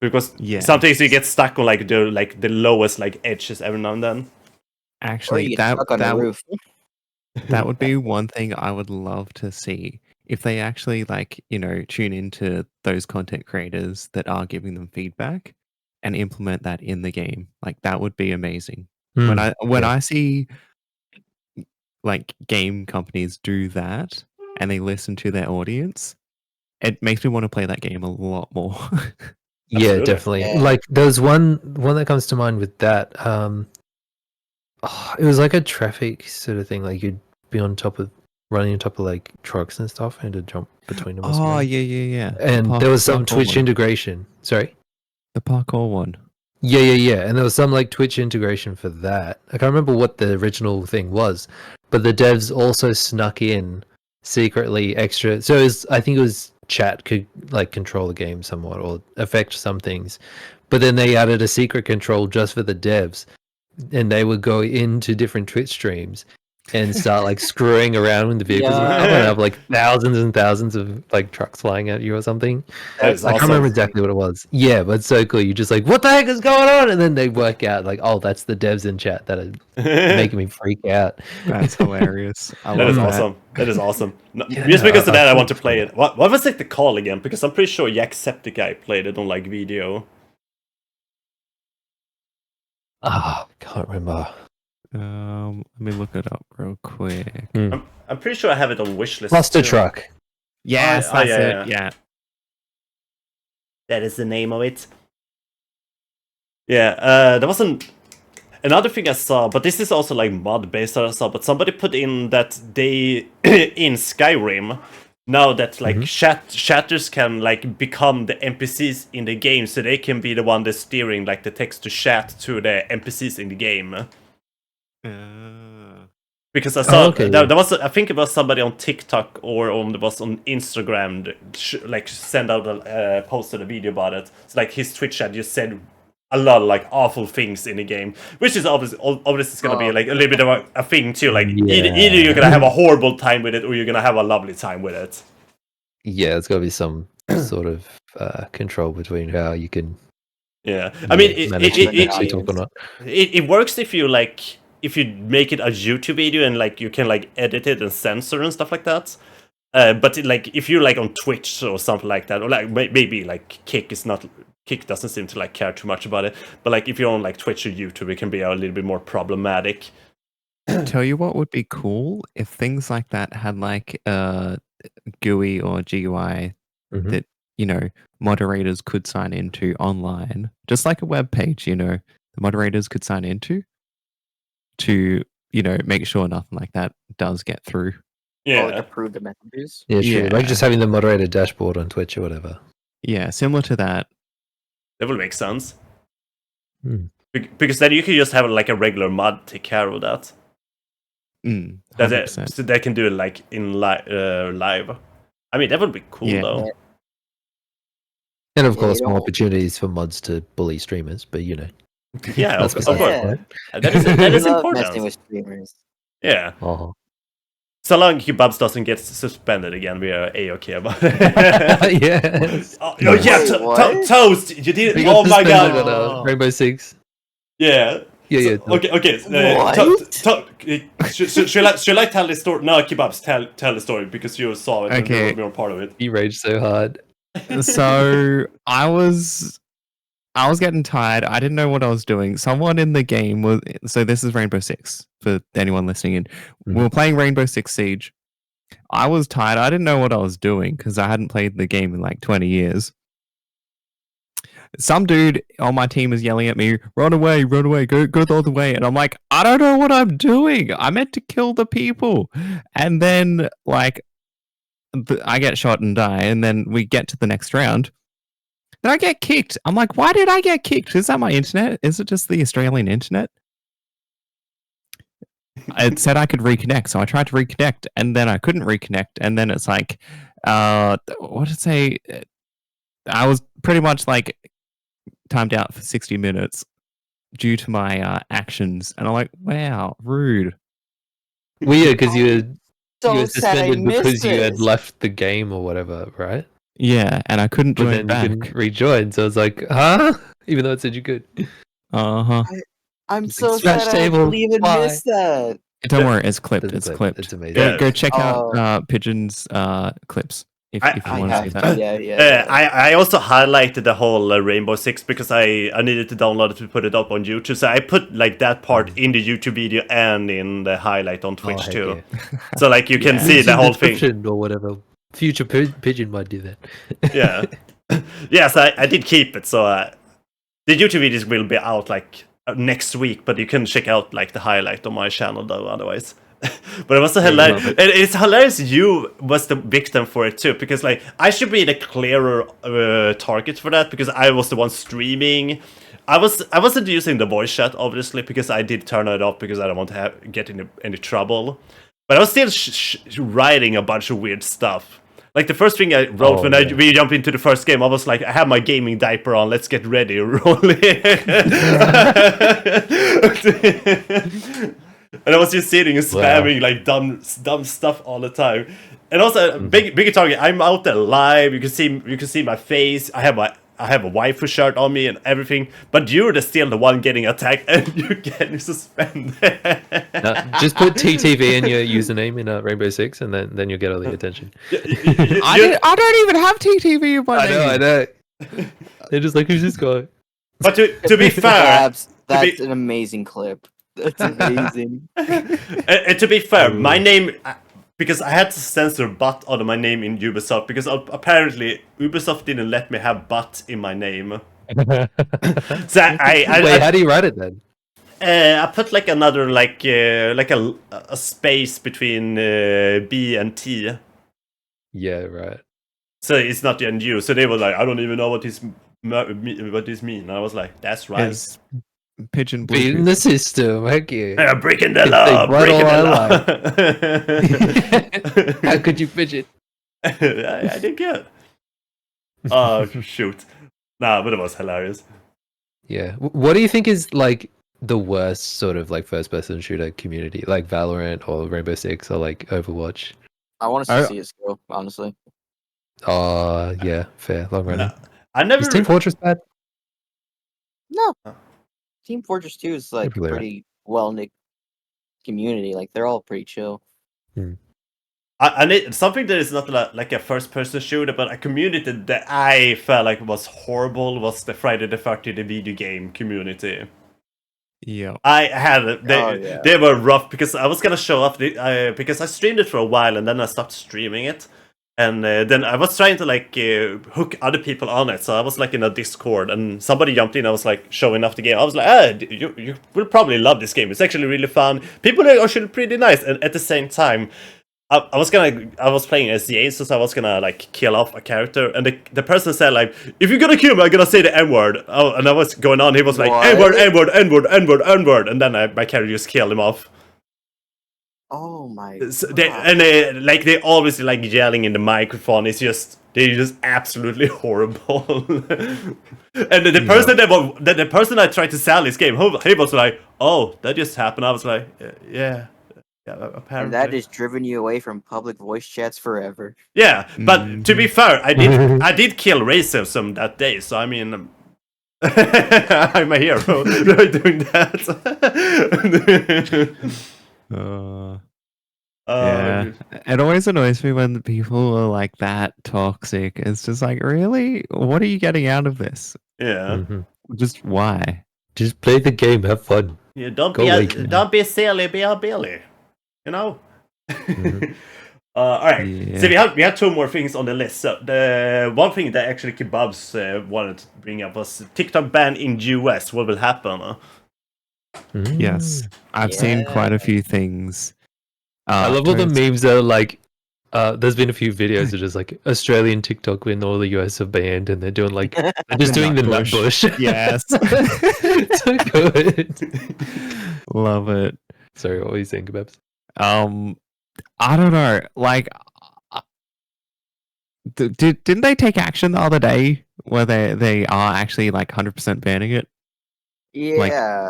Because sometimes you get stuck on like the lowest like edges every now and then. Actually, stuck on the roof. that would be one thing I would love to see if they actually like, tune into those content creators that are giving them feedback and implement that in the game, like that would be amazing. When I see like game companies do that and they listen to their audience, it makes me want to play that game a lot more. Yeah, Absolutely. definitely. Yeah. Like there's one that comes to mind with that. It was like a traffic sort of thing. Like you'd be running on top of like trucks and stuff, and to jump between them. Or Oh something. yeah. And there was some Twitch one. integration. Sorry. The parkour one. Yeah. And there was some like Twitch integration for that. I can't remember what the original thing was, but the devs also snuck in secretly extra. So I think it was chat could like control the game somewhat or affect some things, but then they added a secret control just for the devs, and they would go into different Twitch streams and start like screwing around with the vehicles and stuff, and have like thousands and thousands of like trucks flying at you or something. That is I can't remember exactly what it was. Yeah, but it's so cool. You're just like, what the heck is going on? And then they work out like, oh, that's the devs in chat that are making me freak out. That's hilarious. That is awesome. That is awesome. No, just because of that, I want to play it. What was like the call again? Because I'm pretty sure Jacksepticeye played it on like video. Can't remember. Let me look it up real quick. I'm pretty sure I have it on wishlist. Cluster too. truck. Yes, that's it. yeah. Yeah. That is the name of it. Yeah, there was another thing I saw, but this is also like mod based that I saw, but somebody put in that they in Skyrim now that like chatters can like become the NPCs in the game, so they can be the one that's steering like the text to chat to the NPCs in the game. Because I saw there was I think it was somebody on TikTok or it was on Instagram that like send out posted a video about it. So like his Twitch chat just said a lot of like awful things in the game, which is obviously it's gonna be like a little bit of a thing too. Like either you're gonna have a horrible time with it or you're gonna have a lovely time with it. Yeah, it's gotta be some sort of control between how you can. Yeah, I mean it works if you like. If you make it a YouTube video and like you can like edit it and censor and stuff like that, but like if you're like on Twitch or something like that, or like maybe like Kick doesn't seem to like care too much about it, but like if you're on like Twitch or YouTube, it can be a little bit more problematic. Tell you what would be cool if things like that had like GUI or GUI that moderators could sign into online, just like a web page. The moderators could sign into. To make sure nothing like that does get through. Or like approve the messages. Yeah, sure. Like just having the moderator dashboard on Twitch or whatever. Yeah, similar to that. That will make sense. Because then you can just have like a regular mod take care of that. So they can do it like in live. I mean, that would be cool though. And of course, more opportunities for mods to bully streamers, but Yeah, of course. Yeah. That is important. Messing with streamers. Yeah. So long Kebabs doesn't get suspended again, we are A-okay about it. Yes. Toast! You did it! Oh my god! Rainbow Six. Yeah. Yeah. Okay. Should I tell the story? No, Kebabs, tell the story because you saw it and you were part of it. You raged so hard. So I was getting tired. I didn't know what I was doing. Someone in the game was. So this is Rainbow Six for anyone listening in. We were playing Rainbow Six Siege. I was tired. I didn't know what I was doing because I hadn't played the game in like 20 years. Some dude on my team is yelling at me, run away, go the other way. And I'm like, I don't know what I'm doing. I meant to kill the people. And then like I get shot and die. And then we get to the next round. Then I get kicked. I'm like, why did I get kicked? Is that my internet? Is it just the Australian internet? It said I could reconnect. So I tried to reconnect and then I couldn't reconnect. And then it's like, what did it say? I was pretty much like timed out for 60 minutes due to my actions. And I'm like, wow, rude. Weird, because you were suspended because you had left the game or whatever, right? Yeah, and I couldn't join back. You couldn't rejoin, so I was like, huh? Even though it said you could. I'm so sad I even missed that. Don't worry, it's clipped. It's It's clipped. clipped. It's amazing. Yeah. Go check Oh. out Pigeon's clips if you I want to see have that. to. Yeah. I also highlighted the whole Rainbow Six because I needed to download it to put it up on YouTube. So I put like that part in the YouTube video and in the highlight on Twitch heck too. yeah. So like you can Yeah. see Links the in whole thing. description or whatever. Future Pigeon might do that. Yeah. Yes, I did keep it. So the YouTube videos will be out like next week, but you can check out like the highlight on my channel though. Otherwise, but it was so Yeah, hilarious. love it. It's hilarious. You was the victim for it too, because like I should be the clearer target for that because I was the one streaming. I wasn't using the voice chat obviously because I did turn it off because I don't want to get into any trouble. But I was still writing a bunch of weird stuff. Like the first thing I wrote when we jumped into the first game, I was like, I have my gaming diaper on, let's get ready, rolling. And I was just sitting and spamming like dumb stuff all the time. And also, bigger target, I'm out there live, you can see my face, I have a waifu shirt on me and everything, but you're still the one getting attacked and you're getting suspended. Just put TTV in your username in Rainbow Six, and then you'll get all the attention. I don't even have TTV in my name. I know. They're just like, who's this guy? But to be fair, That's an amazing clip. That's amazing. and to be fair, my name, because I had to censor butt out of my name in Ubisoft because apparently Ubisoft didn't let me have butt in my name. So Wait, how do you write it then? I put like another like a space between B and T. Yeah, right. So it's not the U. So they were like, I don't even know what this mean. And I was like, that's right. It's Pigeon Beating Bluetooth. the system, heck yeah. Breaking the It's law, like right breaking all the law. How could you pigeon? I did good. Oh shoot! Nah, but it was hilarious. Yeah. What do you think is like the worst sort of like first-person shooter community, like Valorant or Rainbow Six or like Overwatch? I want to see CS:GO, honestly. Oh, yeah, fair. Long running. I never. Is Team Fortress bad? No. Team Fortress 2 is like a Really pretty well-knit community. Like they're all pretty chill. I need something that is not like a first-person shooter, but a community that I felt like was horrible was the Friday the 13th video game community. Yeah. I had they were rough because I was gonna show off because I streamed it for a while and then I stopped streaming it, and then I was trying to like hook other people on it. So I was like in a Discord and somebody jumped in. I was like showing off the game. I was like, you will probably love this game. It's actually really fun. People are actually pretty nice, and at the same time, I was playing SDA, so I was gonna like kill off a character, and the person said like, if you're gonna kill me, I'm gonna say the N-word. Oh, and I was going on. He was like, N-word, N-word, N-word, N-word, N-word, and then my character just killed him off. Oh my! So they always like yelling in the microphone. They're just absolutely horrible. And the person I tried to sell this game, he was like, oh, that just happened. I was like, yeah. Yeah, apparently. And that has driven you away from public voice chats forever. Yeah, but to be fair, I did kill racism that day, so I mean, I'm a hero doing that. Yeah, it always annoys me when people are like that toxic. It's just like, really? What are you getting out of this? Yeah. Just why? Just play the game, have fun. Yeah, don't be silly, be a Billy. You know. All right. Yeah. So we have two more things on the list. So the one thing that actually Kebabs wanted to bring up was TikTok ban in US. What will happen? Yes, I've seen quite a few things. I love all the memes that are like, there's been a few videos that are just like Australian TikTok when all the US are banned, and they're doing like they're just doing the nut bush. Yes, so good. Love it. Sorry, what were you saying, Kebabs? I don't know. Like, didn't they take action the other day where they are actually like 100% banning it? Yeah,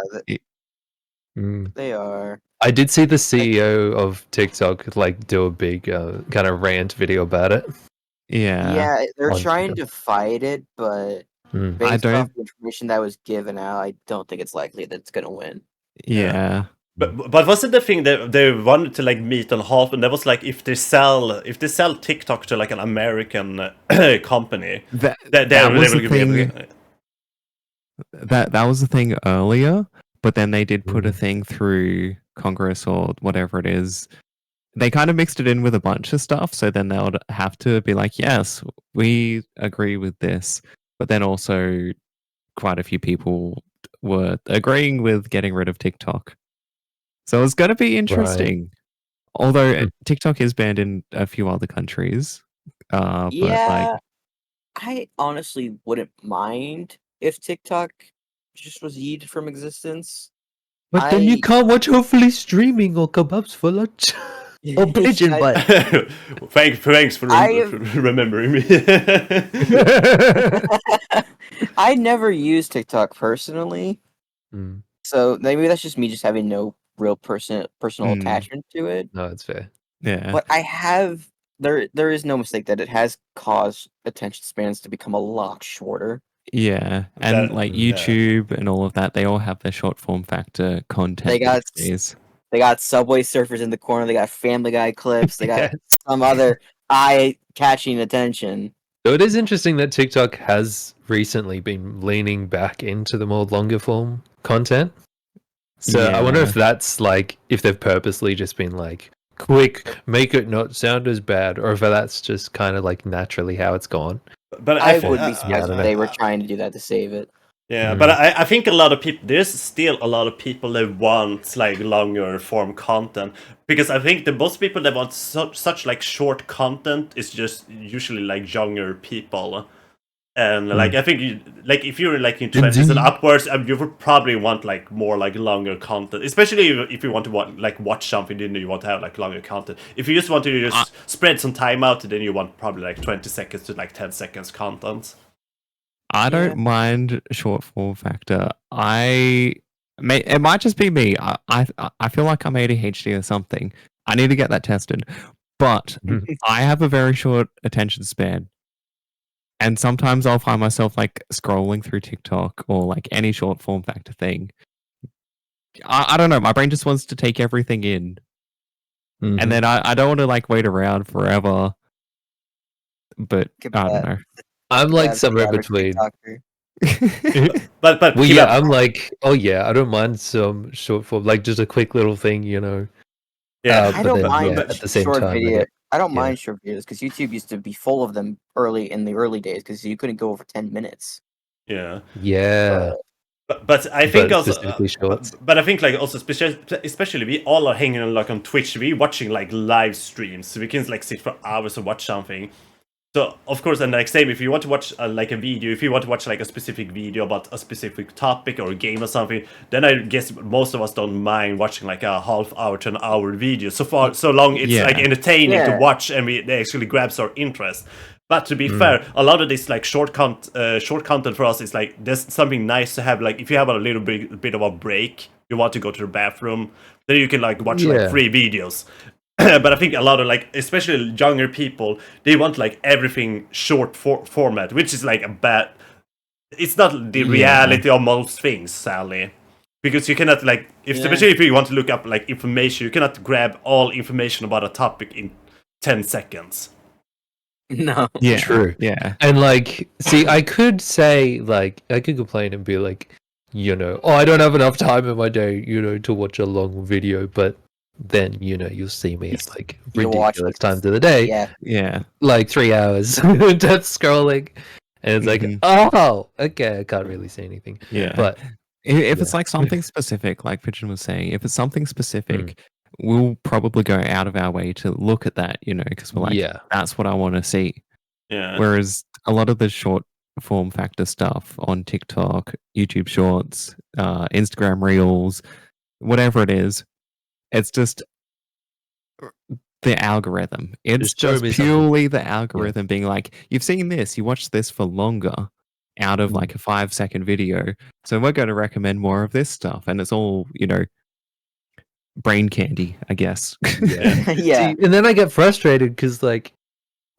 they are. I did see the CEO of TikTok like do a big kind of rant video about it. Yeah, they're trying to fight it, but based off the information that was given out, I don't think it's likely that it's gonna win. Yeah. But wasn't the thing that they wanted to like meet on half, and that was like if they sell TikTok to like an American company, That they was will the be able thing. to. That was the thing earlier, but then they did put a Mhm. thing through Congress or whatever it is. They kind of mixed it in with a bunch of stuff, so then they would have to be like, "Yes, we agree with this," but then also quite a few people were agreeing with getting rid of TikTok. So it's going to be interesting. Although Hmm. TikTok is banned in a few other countries, but like, Yeah, I honestly wouldn't mind if TikTok just was yeeted from existence. But then you I can't watch Hopefully Streaming or Kebabs for lunch. Or Pigeonbutt. Thanks for I have- remembering me. I never used TikTok personally, Mm, so maybe that's just me just having no real personal Mm. attachment to it. no, it's fair. yeah, But I have there is no mistake that it has caused attention spans to become a lot shorter. yeah, and That- like yeah. YouTube and all of that, they all have their short form factor content They got these days. They got Subway Surfers in the corner. They got Family Guy clips. They got Yes. some other eye-catching attention. So it is interesting that TikTok has recently been leaning back into the more longer form content. So I wonder Yeah. if that's like if they've purposely just been like, quick, make it not sound as bad, or if that's just kind of like naturally how it's gone. But I thi- would be yeah, I surprised don't if know. they were trying to do that to save it. Yeah, Mhm. but I think a lot of people, there's still a lot of people that want like longer form content, because I think the most people that want such like short content is just usually like younger people. And like I think like if you're like in Gen 20s and Z. upwards, you would probably want like more like longer content, especially if you want to watch something, then you want to have like longer content. If you just want to just spread some time out, then you want probably like 20 seconds to like 10 seconds content. I don't mind short form factor. It might just be me. I feel like I'm ADHD or something. I need to get that tested. But I have a very short attention span. And sometimes I'll find myself like scrolling through TikTok or like any short form factor thing. I don't know. My brain just wants to take everything in. Mhm. And then I don't want to like wait around forever. But I don't know. I'm like That's the somewhere average between. TikToker. But Well, keep yeah, up. I'm like, oh yeah, I don't mind some short form, like just a quick little thing, you know. Yeah, I But don't then, mind yeah, at the same short time, I video. get- I don't yeah. mind short videos because YouTube used to be full of them in the early days because you couldn't go over 10 minutes. yeah. Yeah, But I think but also, specifically shorts. but I think like also especially we all are hanging on like on Twitch. We watching like live streams, so we can like sit for hours and watch something. So of course, and like same if you want to watch like a video, if you want to watch like a specific video about a specific topic or a game or something, then I guess most of us don't mind watching like a half hour to an hour video. So long it's like Yeah. entertaining to Yeah. watch and they actually grabs our interest. But to be fair, a lot of this like short content for us is like there's something nice to have. Like if you have a little bit of a break, you want to go to the bathroom, then you can like watch like Yeah. 3 videos. But I think a lot of like especially younger people, they want like everything short format, which is like a bad. It's not the Yeah. reality of most things, sadly, because you cannot like especially if you want to look up like information, you cannot grab all information about a topic in 10 seconds. No. Yeah. True. Yeah. And like, see, I could say like, I could complain and be like, you know, oh, I don't have enough time in my day, you know, to watch a long video, but then you know you'll see me at like You'll watch, ridiculous like, times of the day, Yeah. Yeah. like 3 hours death scrolling, and it's like, Mhm. oh, okay, I can't really say anything. Yeah. But If it's Yeah. like something specific, like Pigeon was saying, if it's something specific, we'll probably go out of our way to look at that, you know, because we're like, yeah, that's what I want to see. Yeah. Whereas a lot of the short form factor stuff on TikTok, YouTube Shorts, Instagram Reels, whatever it is, it's just the algorithm. It's Just show just me something. purely the algorithm being like, you've seen this, you watched this for longer out of like a 5-second video. So we're going to recommend more of this stuff. And it's all, you know, brain candy, I guess. yeah. Yeah. See, and then I get frustrated because, like,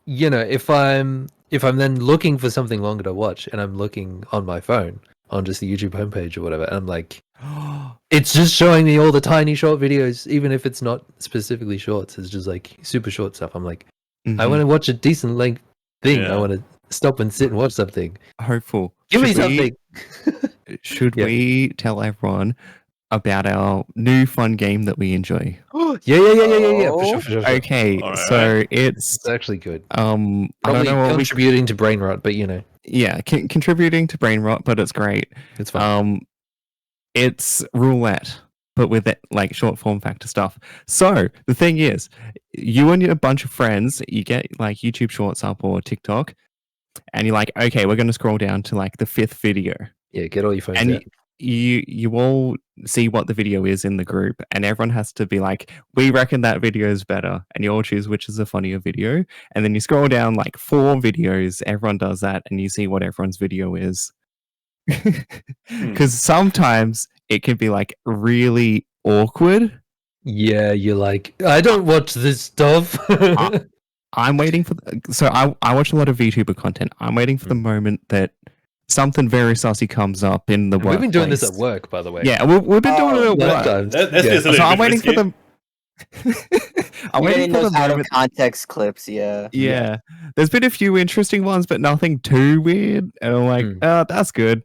you know, if I'm then looking for something longer to watch, and I'm looking on my phone on just the YouTube homepage or whatever, and I'm like, It's just showing me all the tiny short videos, even if it's not specifically shorts. It's just like super short stuff. I'm like, I want to watch a decent length thing. I Yeah. want to stop and sit and watch something. Hopeful. Give me Should something. Should Yeah. we tell everyone about our new fun game that we enjoy? Yeah. For sure, for sure. Okay, Alright. so it's It's actually good. I don't Probably know what we contributing to brain rot, but you know, yeah, contributing to brain rot, but it's great. it's fun. It's roulette, but with it, like short form factor stuff. So the thing is, you and a bunch of friends, you get like YouTube Shorts up or TikTok, and you're like, okay, we're going to scroll down to like the 5th video, Yeah, get all your phones and out. you all see what the video is in the group, and everyone has to be like, we reckon that video is better, and you all choose which is a funnier video, and then you scroll down like 4 videos, everyone does that, and you see what everyone's video is. Because sometimes it can be like really awkward. Yeah, you're like, I don't watch this stuff. I'm waiting for so I watch a lot of VTuber content. I'm waiting for the moment that something very saucy comes up in the workplace. We've been doing this at work, by the way. Yeah, we've been doing it at work. Sometimes. That's Yeah. just a So little I'm bit waiting for risky. them. I'm You're waiting getting for the those out of moment. context clips, yeah. Yeah, there's been a few interesting ones, but nothing too weird. And I'm like, that's good.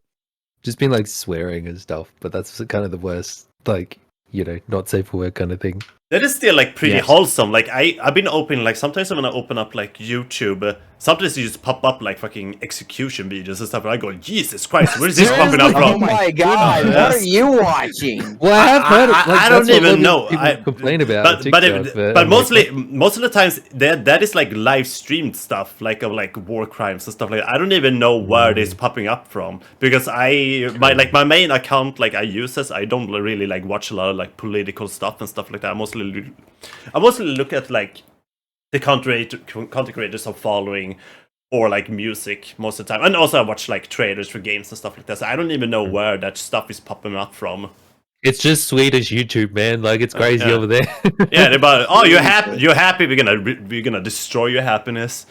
Just been like swearing and stuff, but that's kind of the worst, like, you know, not safe for work kind of thing. That is still like pretty Yes. wholesome. Like I've been open like sometimes when I open up like YouTube, sometimes you just pop up like fucking execution videos and stuff, and I go, Jesus Christ, where is this popping up Oh from? my god, what Yes. are you watching? Well, I have heard it. Like, I don't that's what a lot even of know. people I complain about but on but, TikTok, but I'm mostly like, most of the times that is like live streamed stuff, like of like war crimes and stuff like that. I don't even know where it is popping up from, because my main account, like I use this, I don't really like watch a lot of like political stuff and stuff like that. I mostly look at like the content creators I'm following, or like music most of the time, and also I watch like trailers for games and stuff like that. So I don't even know where that stuff is popping up from. it's just Swedish YouTube, man. Like, it's crazy yeah. over there. Yeah, they're about, oh, you're happy. You're happy. We're gonna destroy your happiness.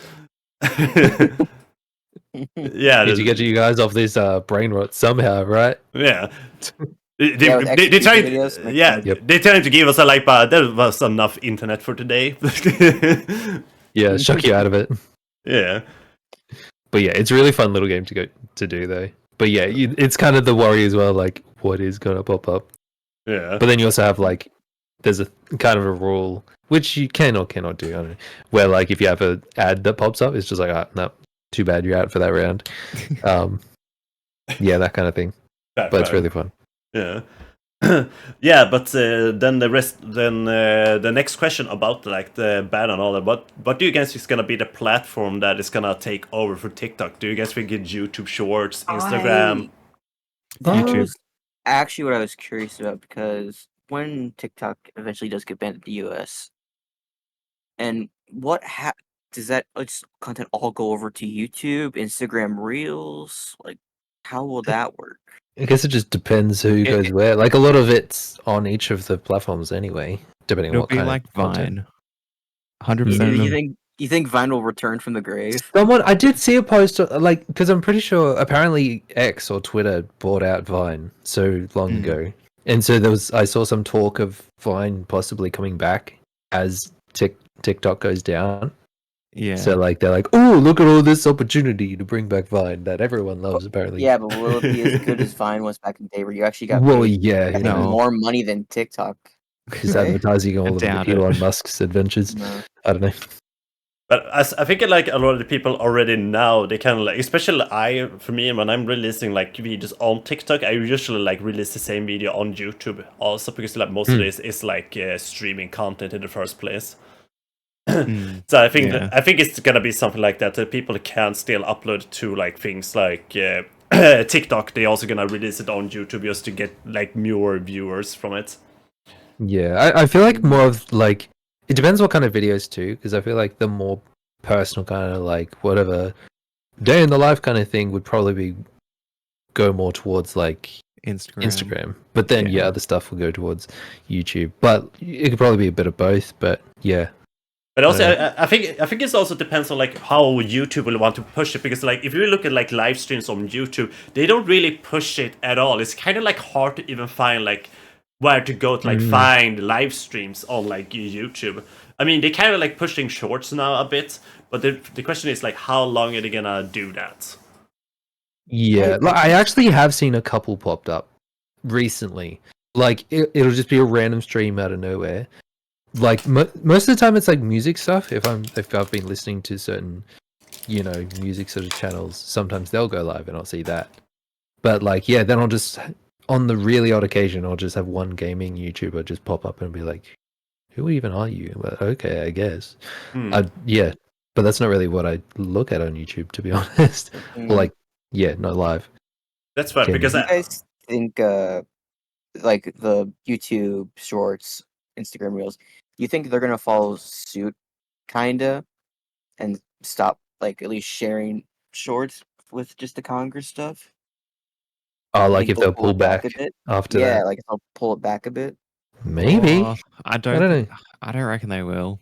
Yeah, Need to get you guys off this brain rot somehow, right? yeah. Yeah, with They trying, videos, makes yeah, sense. Yep. they're trying to give us a like, but there was enough internet for today. Yeah, shock you out of it. Yeah, But yeah, it's a really fun little game to do though. But yeah, it's kind of the worry as well, like what is gonna pop up. yeah. But then you also have like, there's a kind of a rule which you can or cannot do, I don't know, where like if you have an ad that pops up, it's just like, no, too bad, you're out for that round. Yeah, that kind of thing. But it's really fun. Yeah. Yeah, but then the next question about like the ban and all that. What do you guys is gonna be the platform that is gonna take over for TikTok? Do you guys think it's YouTube Shorts, Instagram? That YouTube. was actually what I was curious about, because when TikTok eventually does get banned in the US, and does that content all go over to YouTube, Instagram Reels? Like, how will that work? I guess it just depends who goes where. Like, a lot of it's on each of the platforms anyway, depending on It'll what be kind like of content. Vine. 100% of them. You think Vine will return from the grave? Someone, I did see a post, like, because I'm pretty sure apparently X or Twitter bought out Vine so long ago, and so I saw some talk of Vine possibly coming back as TikTok goes down. Yeah. So like they're like, oh, look at all this opportunity to bring back Vine that everyone loves apparently. Yeah, but will it be as good as Vine was back in the day, where you actually got Well, paid, yeah, I think, No. more money than TikTok? just advertising all of doubt it. Elon Musk's adventures. No. I don't know. But I think like a lot of the people already now, they kind of like, especially for me, when I'm releasing like videos on TikTok, I usually like release the same video on YouTube also, because like most of this is like streaming content in the first place. So I think Yeah. I think it's gonna be something like that people can still upload to like things like TikTok. They also gonna release it on YouTube just to get like more viewers from it. Yeah, I feel like more of like, it depends what kind of videos too, because I feel like the more personal kind of like whatever day in the life kind of thing would probably go more towards like Instagram. But then Yeah. other stuff will go towards YouTube. But it could probably be a bit of both. But yeah. But also, I think it also depends on like how YouTube will want to push it, because like if you look at like live streams on YouTube, they don't really push it at all. It's kind of like hard to even find like where to go to like find live streams on like YouTube. I mean, they kind of like pushing shorts now a bit, but the question is like, how long are they gonna do that? Yeah, like, I actually have seen a couple popped up recently. Like it'll just be a random stream out of nowhere. Like most of the time, it's like music stuff. If I've been listening to certain, music sort of channels, sometimes they'll go live and I'll see that. But like, yeah, then I'll just on the really odd occasion, I'll just have one gaming YouTuber just pop up and be like, "Who even are you?" Well, okay, I guess. Yeah, but that's not really what I look at on YouTube, to be honest. Like, yeah, not live. That's fine because Do you guys think like the YouTube Shorts, Instagram Reels, you think they're gonna follow suit, kinda, and stop like at least sharing shorts with just the Congress stuff? Oh, You like think if they'll pull it back a bit? after Yeah, that, like if they'll pull it back a bit. maybe. Oh, I don't don't. know. I don't reckon they will.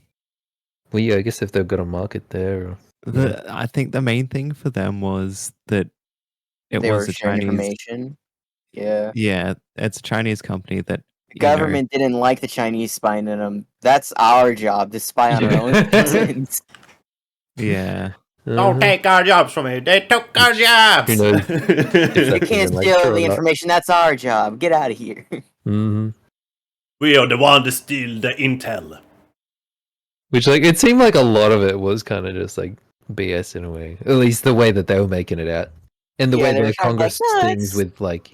Well, yeah, I guess if they've got a market there. I think the main thing for them was that it They was were a sharing Chinese. information. Yeah. Yeah, it's a Chinese company that The government didn't like the Chinese spying on them. That's our job to spy on our own citizens. Yeah. Don't take our jobs from me. They took our jobs. Who knows? You can't steal the information. That's our job. Get out of here. Mm-hmm. We are the one to steal the intel. Which, like, it seemed like a lot of it was kind of just like BS in a way. At least the way that they were making it out, and the Yeah, way they were their trying to be like, Congress "No, things it's-" with like,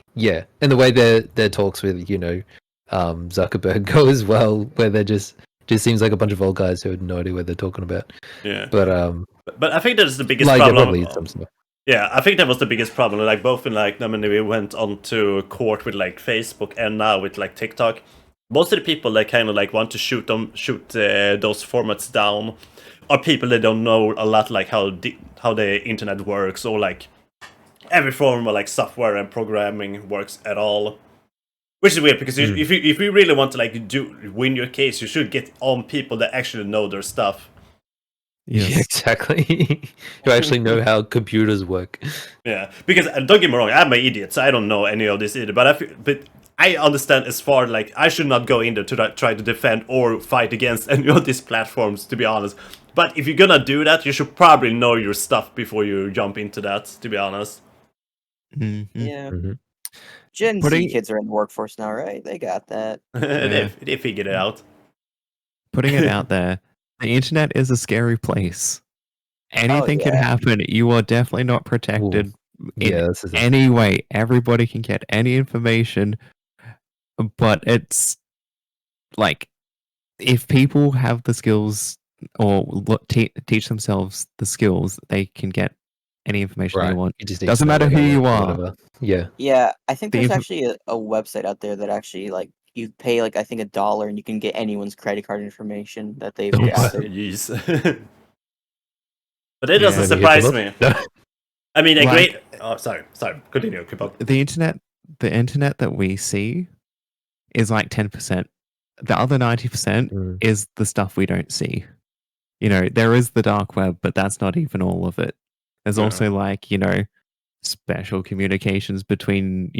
and the way their talks with Zuckerberg go as well, where they're just seems like a bunch of old guys who had no idea what they're talking about. Yeah. But I think that's the biggest like problem. probably some stuff. Yeah, I think that was the biggest problem. Like both in like I mean, we went on to court with like Facebook and now with like TikTok. Most of the people that kind of like want to shoot those formats down are people that don't know a lot like how the internet works or like every form of like software and programming works at all. Which is weird because if you really want to like win your case, you should get on people that actually know their stuff. Yes. Yeah, exactly. You actually know how computers work. Yeah, because don't get me wrong, I'm an idiot, so I don't know any of this either. But I understand as far like I should not go in there to try to defend or fight against any of these platforms, to be honest. But if you're gonna do that, you should probably know your stuff before you jump into that, to be honest. Yeah. Mm-hmm. Gen Z kids are in the workforce now, right? They got that. They figured it out. Putting it out there, the internet is a scary place. Anything can yeah. happen. You are definitely not protected in this is any way. Everybody can get any information, but it's like if people have the skills or teach themselves the skills, they can get any information they want. It just needs Doesn't to know matter what who they you like or are. whatever. Yeah. Yeah, I think The there's info- actually a website out there that actually like you pay like I think $1 and you can get anyone's credit card information that they've gathered. Jeez. But it doesn't Yeah. surprise me. No. I mean, a Like- great. Oh, sorry. Continue. Keep up. The internet that we see is like 10%. The other 90% is the stuff we don't see. You know, there is the dark web, but that's not even all of it. There's also like, special communications between,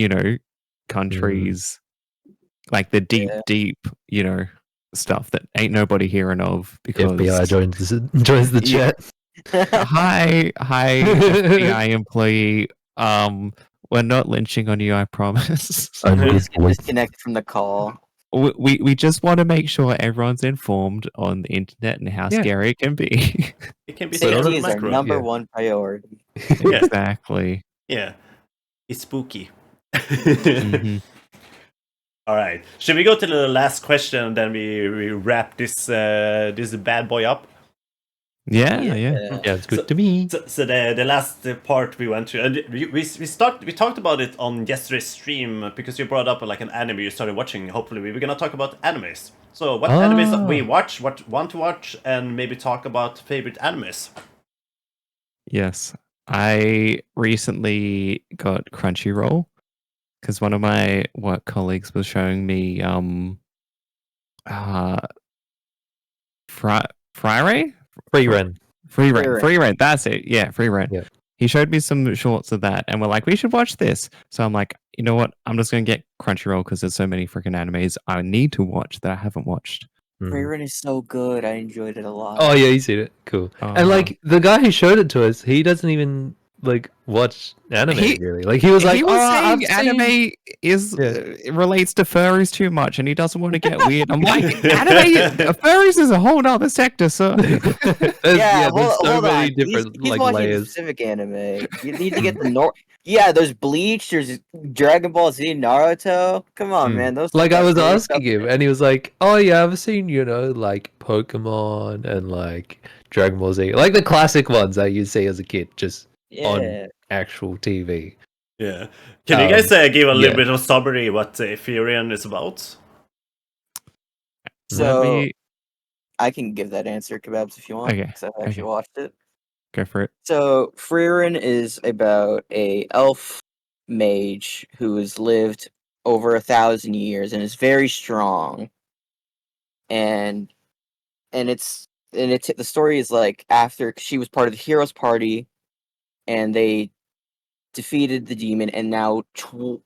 countries, like the deep, stuff that ain't nobody hearing of because FBI joins the chat. Hi, FBI employee. We're not lynching on you, I promise. Disconnected from the call. We just want to make sure everyone's informed on the internet and how scary it can be. It can be Safety is our macro. number one priority. Yeah. Exactly. Yeah. It's spooky. Mhm. All right. Should we go to the last question and then we wrap this bad boy up? Yeah. It's good to me. So the last part we went to, and we talked about it on yesterday's stream because you brought up like an anime you started watching. Hopefully, we're gonna talk about animes. So, what animes we watch, what want to watch, and maybe talk about favorite animes. Yes. I recently got Crunchyroll because one of my work colleagues was showing me Friday? Free run. Free Rent. That's it. Yeah, Free Rent. Yeah. he showed me some shorts of that, and we're like, we should watch this. So I'm like, you know what? I'm just gonna get Crunchyroll because there's so many freaking animes I need to watch that I haven't watched. Frieren is so good. I enjoyed it a lot. Oh yeah, you seen it. Cool. And like the guy who showed it to us, he doesn't even like watch anime really. Like he was like, saying I've anime seen... is it relates to furries too much, and he doesn't want to get weird. I'm like, anime furries is a whole other sector, sir. There's so hold many on. different He's like watching layers. specific anime. You need to get the Yeah, there's Bleach. There's Dragon Ball Z, Naruto. Come on, man. Those Like I was really asking him, and he was like, "Oh yeah, I've seen like Pokemon and like Dragon Ball Z, like the classic ones that you see as a kid, just on actual TV." Yeah. Can you guys give a little bit of summary what Furion is about? So I can give that answer, Kebabs, if you want. Okay. Because I've actually watched it. Go for it. So Frieren is about a elf mage who has lived over 1,000 years and is very strong. And the story is like after she was part of the heroes party, and they defeated the demon, and now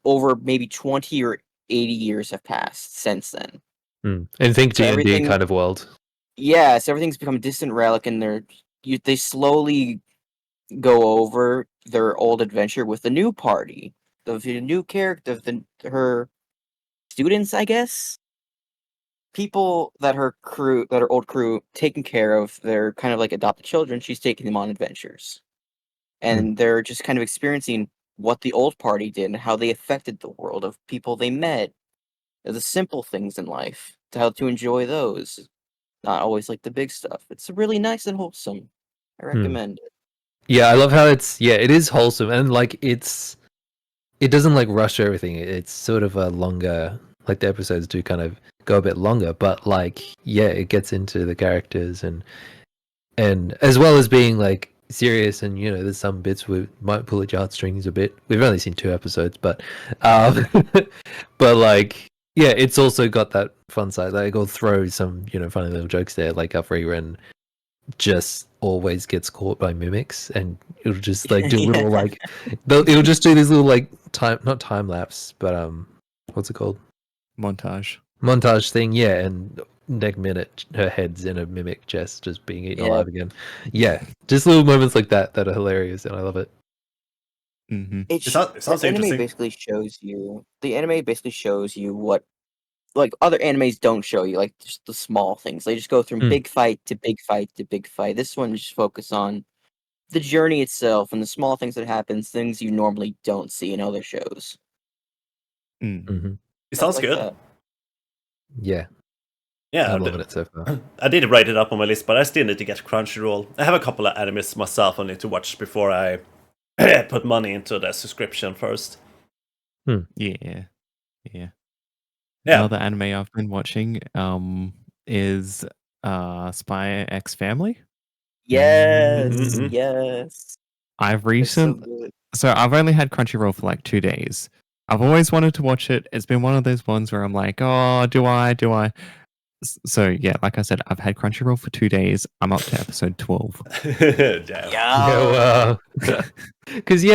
over maybe 20 or 80 years have passed since then. And think D&D kind of world. Yeah, so everything's become a distant relic, and they slowly go over their old adventure with the new party, the new character, her students, I guess. People that her old crew, taken care of. They're kind of like adopted children. She's taking them on adventures, and they're just kind of experiencing what the old party did and how they affected the world of people they met. The simple things in life, how to enjoy those. Not always like the big stuff. It's really nice and wholesome. I recommend it. Yeah, I love how it is wholesome, and like it doesn't like rush everything. It's sort of a longer, like the episodes do kind of go a bit longer, but like it gets into the characters and as well as being like serious, and there's some bits we might pull at your heartstrings a bit. We've only seen 2 episodes, but but like it's also got that fun side. Like I'll throw some funny little jokes there, like Frieren just always gets caught by mimics, and it'll just like do little like it'll just do this little like not time lapse, but what's it called, montage thing, and next minute her head's in a mimic chest just being eaten alive again. Just little moments like that are hilarious, and I love it. It sounds interesting. The anime basically shows you what like other animes don't show you, like just the small things. They just go from big fight to big fight to big fight. This one just focus on the journey itself and the small things that happens, things you normally don't see in other shows. It sounds like good. That. Yeah, I'm loving it so far. I did write it up on my list, but I still need to get Crunchyroll. I have a couple of animes myself I need to watch before I put money into the subscription first. Yeah. Another anime I've been watching is Spy X Family. Yes, yes. I've so I've only had Crunchyroll for like 2 days. I've always wanted to watch it. It's been one of those ones where I'm like, oh, do I? So like I said, I've had Crunchyroll for 2 days. I'm up to episode 12. Damn. Because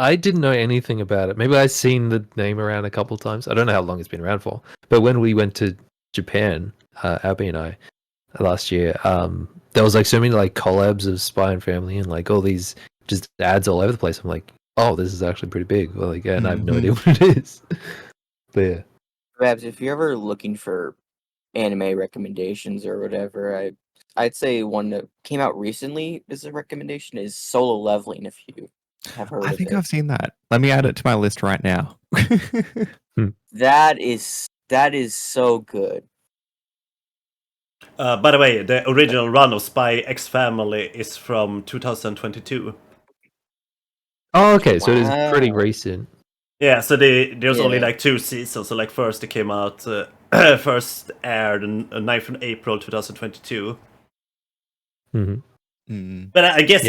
I didn't know anything about it. Maybe I've seen the name around a couple times. I don't know how long it's been around for. But when we went to Japan, Abby and I, last year, there was like so many like collabs of Spy and Family and like all these just ads all over the place. I'm like, oh, this is actually pretty big. Well, like, and I have no idea what it is. But yeah. Perhaps if you're ever looking for anime recommendations or whatever, I'd say one that came out recently as a recommendation is Solo Leveling. If you have heard I of think it. I've seen that. Let me add it to my list right now. That is so good. By the way, the original run of Spy X Family is from 2022. Oh, okay. So it is pretty recent. Yeah, so there's only like 2 seasons. So like first it came out, first aired on 9th of April 2022. But I guess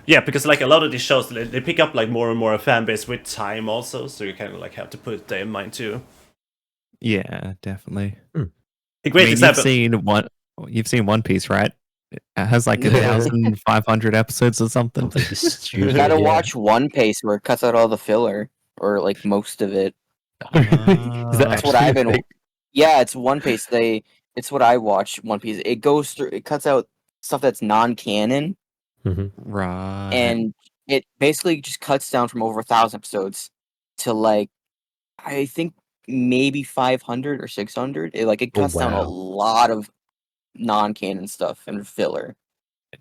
because like a lot of these shows they pick up like more and more a fan base with time also, so you kind of like have to put that in mind too. Yeah, definitely. A great example. You've seen One Piece, right? It has like 1,500 episodes or something. Completely You stupid. gotta yeah. watch One Piece where it cuts out all the filler, or like most of it. Is that That's what actually I've a been. thing? Yeah, it's One Piece. It's what I watch. One Piece. It goes through. It cuts out stuff that's non-canon, Right. and it basically just cuts down from over 1,000 episodes to like I think maybe 500 or 600. It Oh, cuts down a wow. lot of non-canon stuff and filler.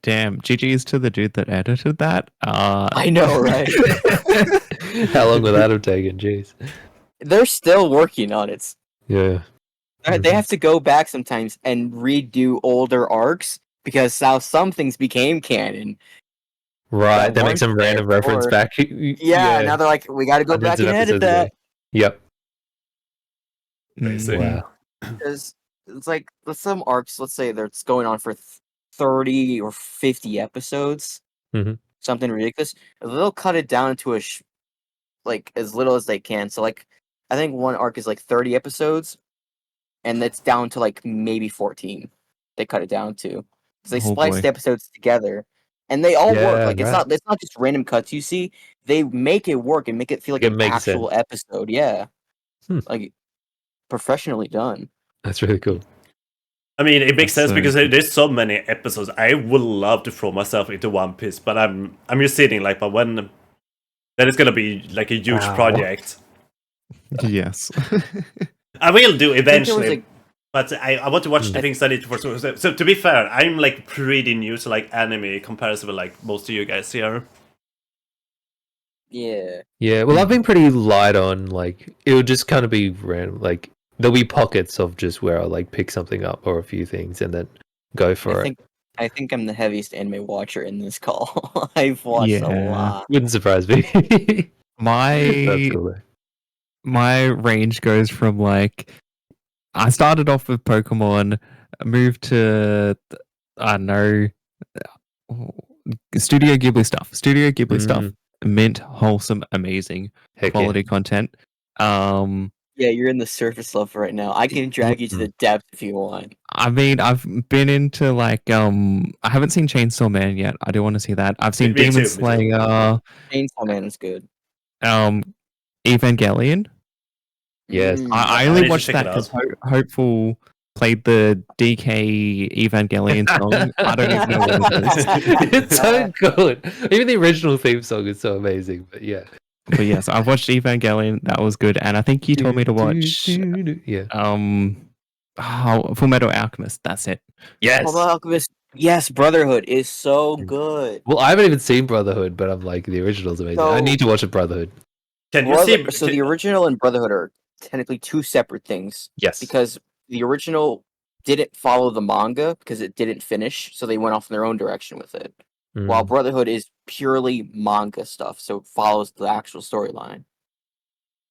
Damn, GG's to the dude that edited that. I know, right? How long would that have taken? Jeez. They're still working on it. Yeah. They have to go back sometimes and redo older arcs because now some things became canon. Right. That weren't makes some there random reference before. back. Yeah, now they're like, we got to go Hundreds back and of edit episodes ago. that Yep. Crazy. Wow. because it's like some arcs. Let's say that's going on for 30 or 50 episodes, something ridiculous. They'll cut it down to like as little as they can. So like, I think one arc is like 30 episodes, and it's down to like maybe 14. They cut it down to because they Oh, spliced boy. the episodes together, and they all Yeah, work. Like it's right. not just random cuts you see. They make it work and make it feel like It an makes actual sense. episode. Yeah, Hmm. like professionally done. That's really cool. I mean, it makes That's sense so because good. there's so many episodes. I would love to throw myself into One Piece, but I'm just sitting like, but when that is gonna be like a huge Wow. project. Yes. I will do I think there was eventually, like but I want to watch the things I need to. So to be fair, I'm like pretty new to like anime comparison with like most of you guys here. yeah. Yeah, well, I've been pretty light on, like, it'll just kind of be random. Like, there'll be pockets of just where I'll, like, pick something up or a few things and then go for it. I think I'm the heaviest anime watcher in this call. I've watched a Yeah. lot. Wouldn't surprise me. That's My cool, though. my range goes from like I started off with Pokemon, moved to I don't know Studio Ghibli stuff. Studio Ghibli stuff, mint, wholesome, amazing, Heck quality yeah. content. Yeah, you're in the surface level right now. I can drag you to the depth if you want. I mean, I've been into like I haven't seen Chainsaw Man yet. I do want to see that. I've seen Me too, Demon me too. Slayer, Chainsaw Man is good. Evangelion. Yes. I I only need to watched check that it because Hopeful played the DK Evangelion song. I don't even know what it is. It's so good. Even the original theme song is so amazing, but yeah. But yes, I watched Evangelion. That was good, and I think you told me to watch Yeah. Full Metal Alchemist. That's it. Yes. Fullmetal Alchemist. Yes, Brotherhood is so good. Well, I haven't even seen Brotherhood, but I'm like, the original's amazing. I So- need to watch a Brotherhood. Can you see? So the original and Brotherhood are technically two separate things Yes. because the original didn't follow the manga because it didn't finish, so they went off in their own direction with it. While Brotherhood is purely manga stuff, so it follows the actual storyline.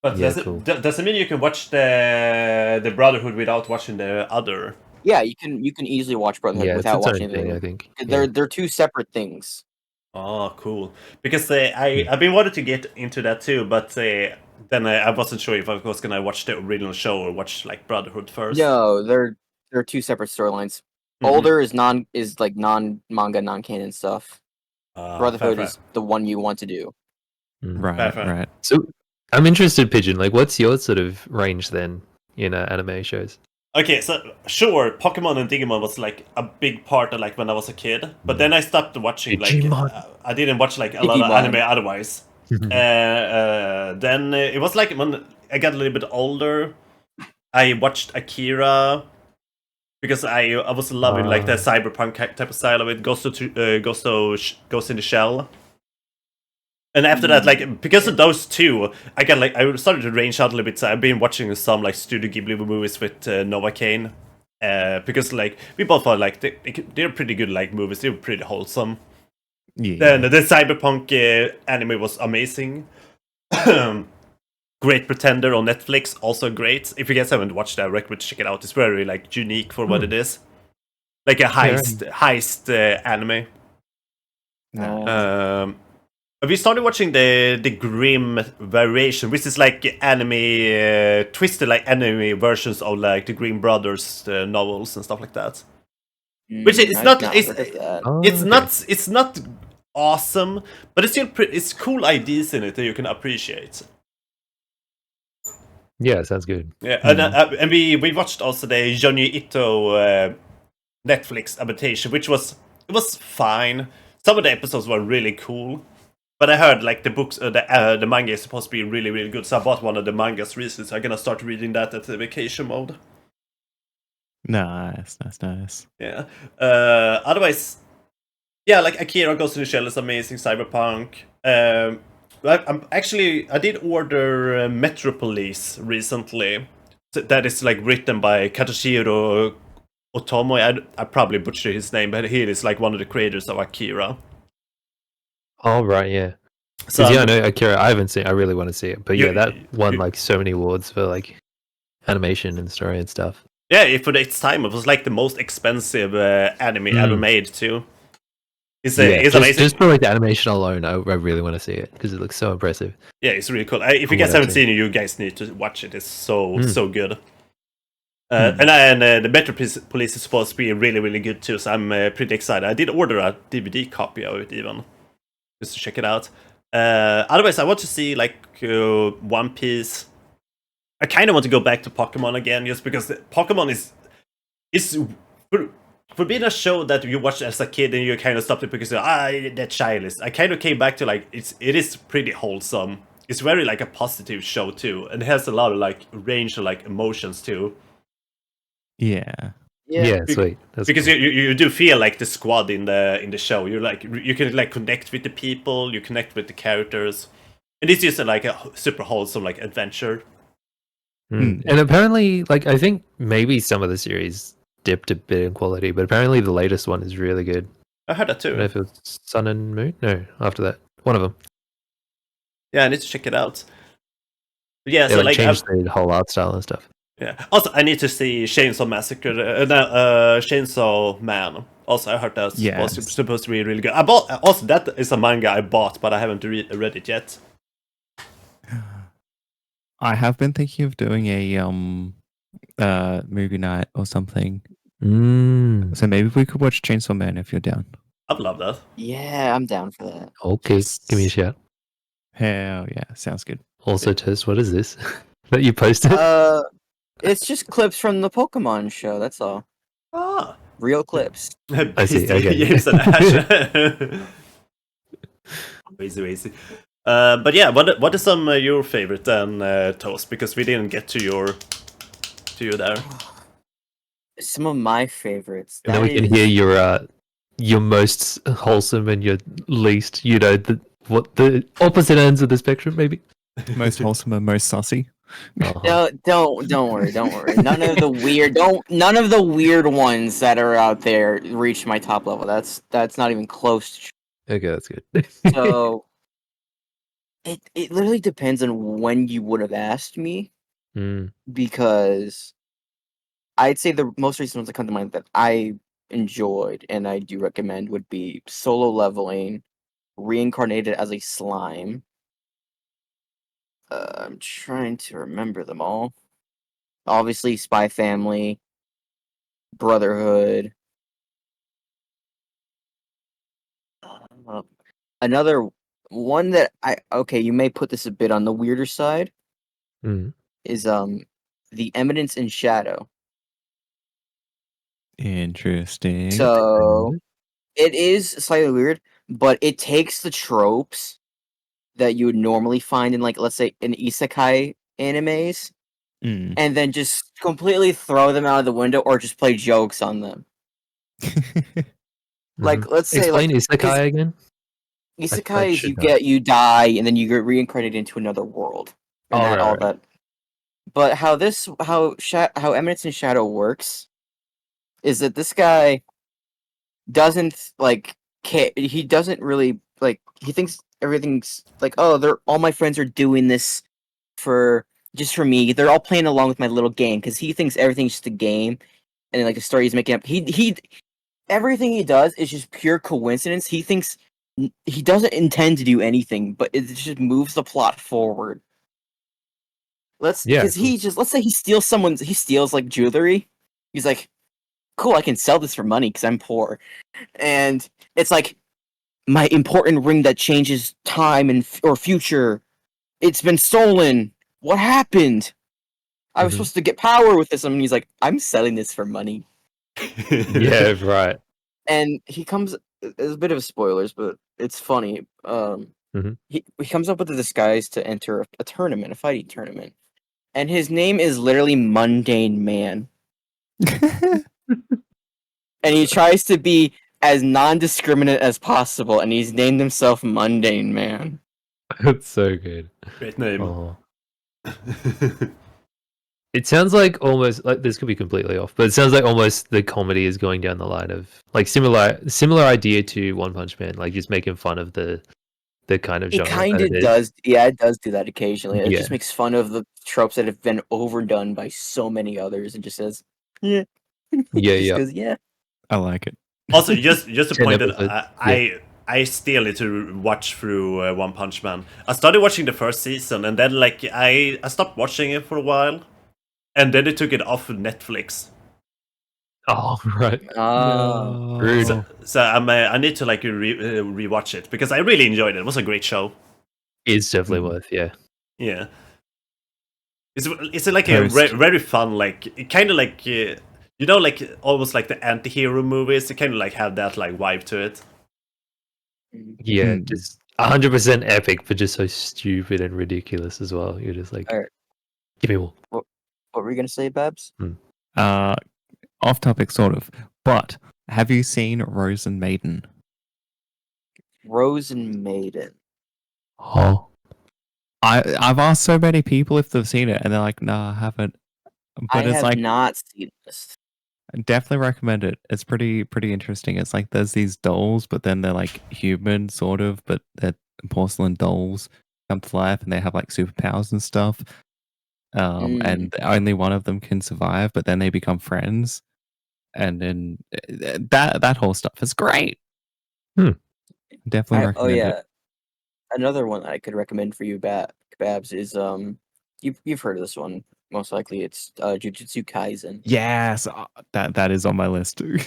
But Yeah, does it mean you can watch the Brotherhood without watching the other? Yeah, you can easily watch Brotherhood Yeah, it's without its own watching the thing, other. I think. They're two separate things. Oh, cool. Because I've been wanting to get into that too, but then I wasn't sure if I was gonna watch the original show or watch like Brotherhood first. No, they're two separate storylines. Older is like non-manga, non-canon stuff. Brotherhood is the one you want to do. Right, Fair. right. So, I'm interested, Pigeon. Like, what's your sort of range then in anime shows? Okay, so sure, Pokemon and Digimon was like a big part of like when I was a kid, but then I stopped watching. Like Digimon. I didn't watch like a lot of Digimon. anime otherwise. Then it was like when I got a little bit older, I watched Akira because I was loving like the cyberpunk type of style of it. Ghost in the Shell. And after that, like because of those two, I started to range out a little bit. So I've been watching some like Studio Ghibli movies with Novocaine, because like we both thought like they're pretty good like movies. They're pretty wholesome. Yeah. Then the cyberpunk anime was amazing. Great Pretender on Netflix, also great. If you guys haven't watched that, I recommend check it out. It's very like unique for what it is, like a heist anime. We started watching the Grim variation, which is like anime twisted like anime versions of like the Grimm Brothers novels and stuff like that. Which it's I've not. not It's heard of that. Oh, it's okay. not. It's not awesome, but it's still it's cool ideas in it that you can appreciate. Yeah, sounds good. Yeah, Hmm. and we watched also the Johnny Ito Netflix adaptation, which was fine. Some of the episodes were really cool, but I heard like the books, the manga is supposed to be really really good. So I bought one of the mangas recently. So I'm gonna start reading that at the vacation mode. Nice. Yeah. Otherwise, yeah, like Akira Ghost in the Shell is amazing. Cyberpunk. I did order Metropolis recently. That is like written by Katashiro Otomo. I probably butchered his name, but he is like one of the creators of Akira. Oh right, yeah. So Because I know Akira. I haven't seen. I really want to see it, but yeah, that won you- like so many awards for like animation and story and stuff. yeah, for its time, it was like the most expensive anime ever made too. It's Just, amazing. just for like the animation alone, I really want to see it because it looks so impressive. Yeah, it's really cool. If you From guys what I've haven't seen it, you guys need to watch it. It's so good. And the Metropolis is supposed to be really really good too, so I'm pretty excited. I did order a DVD copy of it even, just to check it out. Otherwise, I want to see like One Piece. I kind of want to go back to Pokemon again, just because Pokemon is for being a show that you watched as a kid and you kind of stopped it because that's childish. I kind of came back to like it is pretty wholesome. It's very like a positive show too, and it has a lot of like range of like emotions too. Yeah. Yeah, sweet. That's Because cool. you do feel like the squad in the show. You like you can like connect with the people, you connect with the characters, and it's just like a super wholesome like adventure. And apparently, like I think maybe some of the series dipped a bit in quality, but apparently the latest one is really good. I heard that I don't know too. if it was Sun and Moon. No, after that, one of them. Yeah, I need to check it out. But yeah, They so like like changed the whole art style and stuff. yeah. Also, I need to see Chainsaw Massacre, Chainsaw Man. Also, I heard that's Yes. supposed to be really good. I bought also that is a manga I bought, but I haven't read it yet. I have been thinking of doing a movie night or something. So maybe we could watch Chainsaw Man if you're down. I'd love that. Yeah, I'm down for that. Okay, give me a shout. Hell yeah, sounds good. Also, Tess, what is this that you posted? It's just clips from the Pokemon show. That's all. Ah, Real clips. I see, okay. James and Ash. Easy. But yeah, what is some your favorite then, Toast? Because we didn't get to you there. Some of my favorites. And then we can hear your most wholesome and your least, what the opposite ends of the spectrum, maybe. Most wholesome and most saucy. Uh-huh. No, don't worry. None of the weird ones that are out there reach my top level. That's not even close to Okay, that's good. so it literally depends on when you would have asked me, because I'd say the most recent ones that come to mind that I enjoyed and I do recommend would be Solo Leveling, Reincarnated as a Slime. I'm trying to remember them all. Obviously, Spy Family, Brotherhood. Another one that you may put this a bit on the weirder side is The Eminence in Shadow. Interesting. So it is slightly weird, but it takes the tropes that you would normally find in, like, let's say, in isekai animes, and then just completely throw them out of the window or just play jokes on them. Like, let's say, Explain like, isekai again. isekai is should know. you die and then you get reincarnated into another world. And all that. But how Eminence in Shadow works is that this guy doesn't like care. He doesn't really like. He thinks everything's like, oh, all my friends are doing this for me. They're all playing along with my little game because he thinks everything's just a game, and then, like, the story he's making up. Everything he does is just pure coincidence. He thinks he doesn't intend to do anything, but it just moves the plot forward. Let's say he steals like jewelry. He's like, cool, I can sell this for money because I'm poor. And it's like, my important ring that changes time and or future. It's been stolen. What happened? I was Mhm. supposed to get power with this. And he's like, I'm selling this for money. Yeah, right. And he comes. It's a bit of spoilers, but it's funny. Mhm. He comes up with a disguise to enter a tournament, a fighting tournament, and his name is literally Mundane Man. And he tries to be as non-discriminate as possible, and he's named himself Mundane Man. That's so good. Great name. Oh. It sounds like almost like this could be completely off, but it sounds like almost the comedy is going down the line of like similar idea to One Punch Man, like just making fun of the kind of It genre kind that of it is. does. Yeah, it does do that occasionally. It Yeah. just makes fun of the tropes that have been overdone by so many others, and just says, "Yeah, Yeah, just yeah. goes, yeah." I like it. Also, just to 10 point that episodes, I still need to watch through One Punch Man. I started watching the first season, and then like I stopped watching it for a while, and then they took it off of Netflix. Oh, right. Rude. So I need to like rewatch it because I really enjoyed it. It was a great show. It's definitely Mm. worth, yeah. Yeah, it's like Post. a very fun like kind of like you know like almost like the anti-hero movies. They kind of like have that like vibe to it. Yeah, Mm. just 100% epic, but just so stupid and ridiculous as well. You're just like, Alright. give me more. What were you gonna say, Babs? Off topic, sort of. But have you seen Rose and Maiden? Rose and Maiden. Oh. I've asked so many people if they've seen it, and they're like, "Nah, I haven't." But I it's have like not seen this. definitely recommend it. It's pretty interesting. It's like there's these dolls, but then they're like human, sort of, but they're porcelain dolls come to life, and they have like superpowers and stuff. And only one of them can survive, but then they become friends, and then that whole stuff is great. Definitely recommend it. Another one that I could recommend for you, Babs, is you've heard of this one most likely. It's Jujutsu Kaisen. Yes, that is on my list too.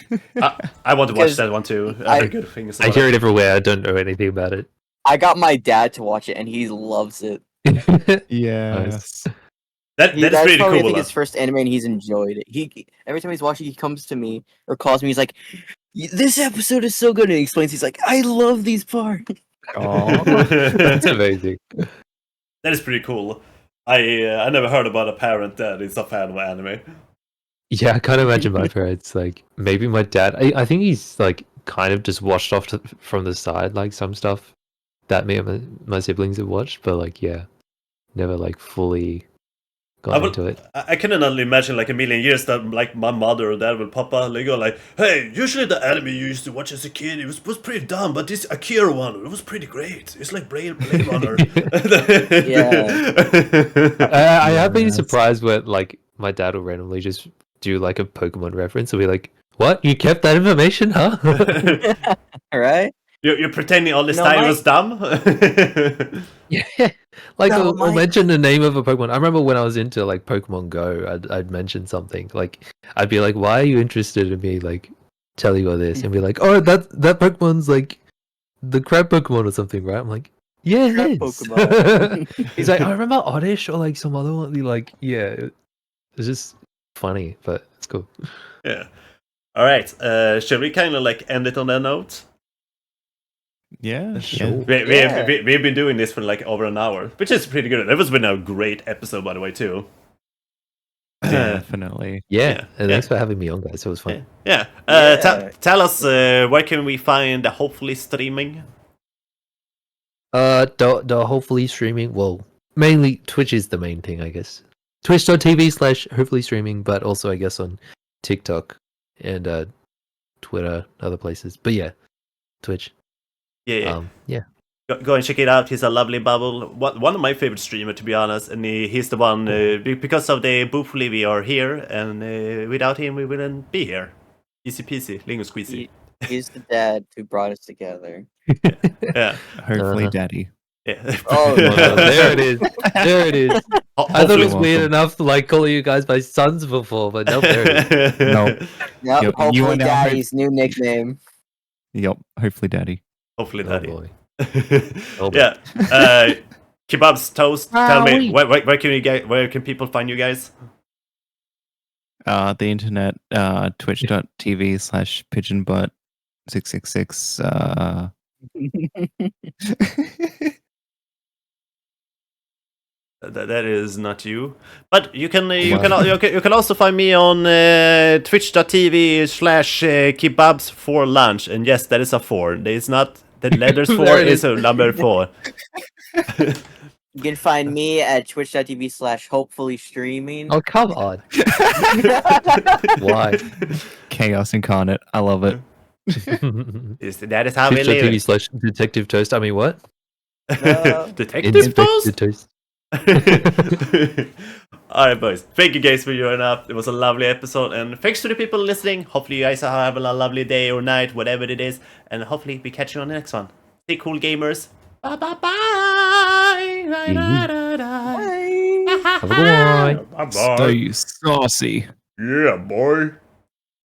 I want to watch Because that one too. I heard good things. I About hear it everywhere. I don't know anything about it. I got my dad to watch it, and he loves it. Yes. That is That's pretty probably, I cool. think, his first anime, and he's enjoyed it. He every time he's watching, he comes to me or calls me. He's like, "This episode is so good," and he explains. He's like, "I love these parts." That's amazing. That is pretty cool. I never heard about a parent that is a fan of anime. Yeah, I can't imagine my parents. Like, maybe my dad. I think he's like kind of just watched off from the side, like some stuff that me and my siblings have watched, but like, yeah, never like fully got into it. I can only imagine like a million years that like my mother or dad will pop up and go like, "Hey, usually the anime you used to watch as a kid, it was pretty dumb, but this Akira one, it was pretty great. It's like Blade Runner." I have been surprised when like my dad will randomly just do like a Pokemon reference and be like, "What? You kept that information, huh?" All right. You're pretending all this time it was dumb? Yeah, like No, I'll mention the name of a Pokemon. I remember when I was into like Pokemon Go, I'd mention something like I'd be like, "Why are you interested in me?" Like, tell you all this and be like, "Oh, that Pokemon's like the crab Pokemon or something, right?" I'm like, "Yeah, it Crab is." Pokemon. He's like, "I remember Oddish or like some other one." Like, yeah, it's just funny, but it's cool. Yeah. All right. Shall we kind of like end it on that note? Yeah, Sure. We've been doing this for like over an hour, which is pretty good. That was been a great episode, by the way, too. Definitely. Yeah, and thanks for having me on, guys. It was fun. Yeah. Tell us where can we find the Hopefully Streaming? The hopefully streaming. Well, mainly Twitch is the main thing, I guess. Twitch.tv/hopefully streaming, but also I guess on TikTok and Twitter, other places. But yeah, Twitch. Yeah. Yeah. Go and check it out. He's a lovely bubble. One of my favorite streamer, to be honest, and he's the one because of the Boofly we are here, and without him we wouldn't be here. Easy peasy, lingo squeezy. He's the dad who brought us together. Yeah. Hopefully, Daddy. Yeah. Oh, Well, there it is. There it is. I thought it was Hopefully weird welcome. enough to like calling you guys by sons before, but nope, there it is. Nope. Yep, You hopefully are now Daddy's new nickname. Yep. Hopefully, Daddy. Hopefully, Oh Daddy. boy. Oh, boy. Yeah. Kebabs Toast. Tell me Wee. where can you get? Where can people find you guys? The internet, twitch.tv/pigeonbutt 666. That is not you, but you can you Wow. can also find me on twitch.tv/kebabs for lunch, and yes, that is a 4. It's not the letters 4 There it is a number 4. You can find me at twitch.tv/HopefullyStreaming. Oh, come on. Why? Chaos incarnate. I love it. That is how we live. Twitch.tv/Detective Toast. I mean, what? Detective Inspector Toast. Toast. Alright, boys. Thank you guys for joining up. It was a lovely episode, and thanks to the people listening. Hopefully, you guys are having a lovely day or night, whatever it is, and hopefully, we catch you on the next one. Stay cool, gamers. Bye bye bye. Have a good one. Bye bye. Stay saucy. Yeah, boy.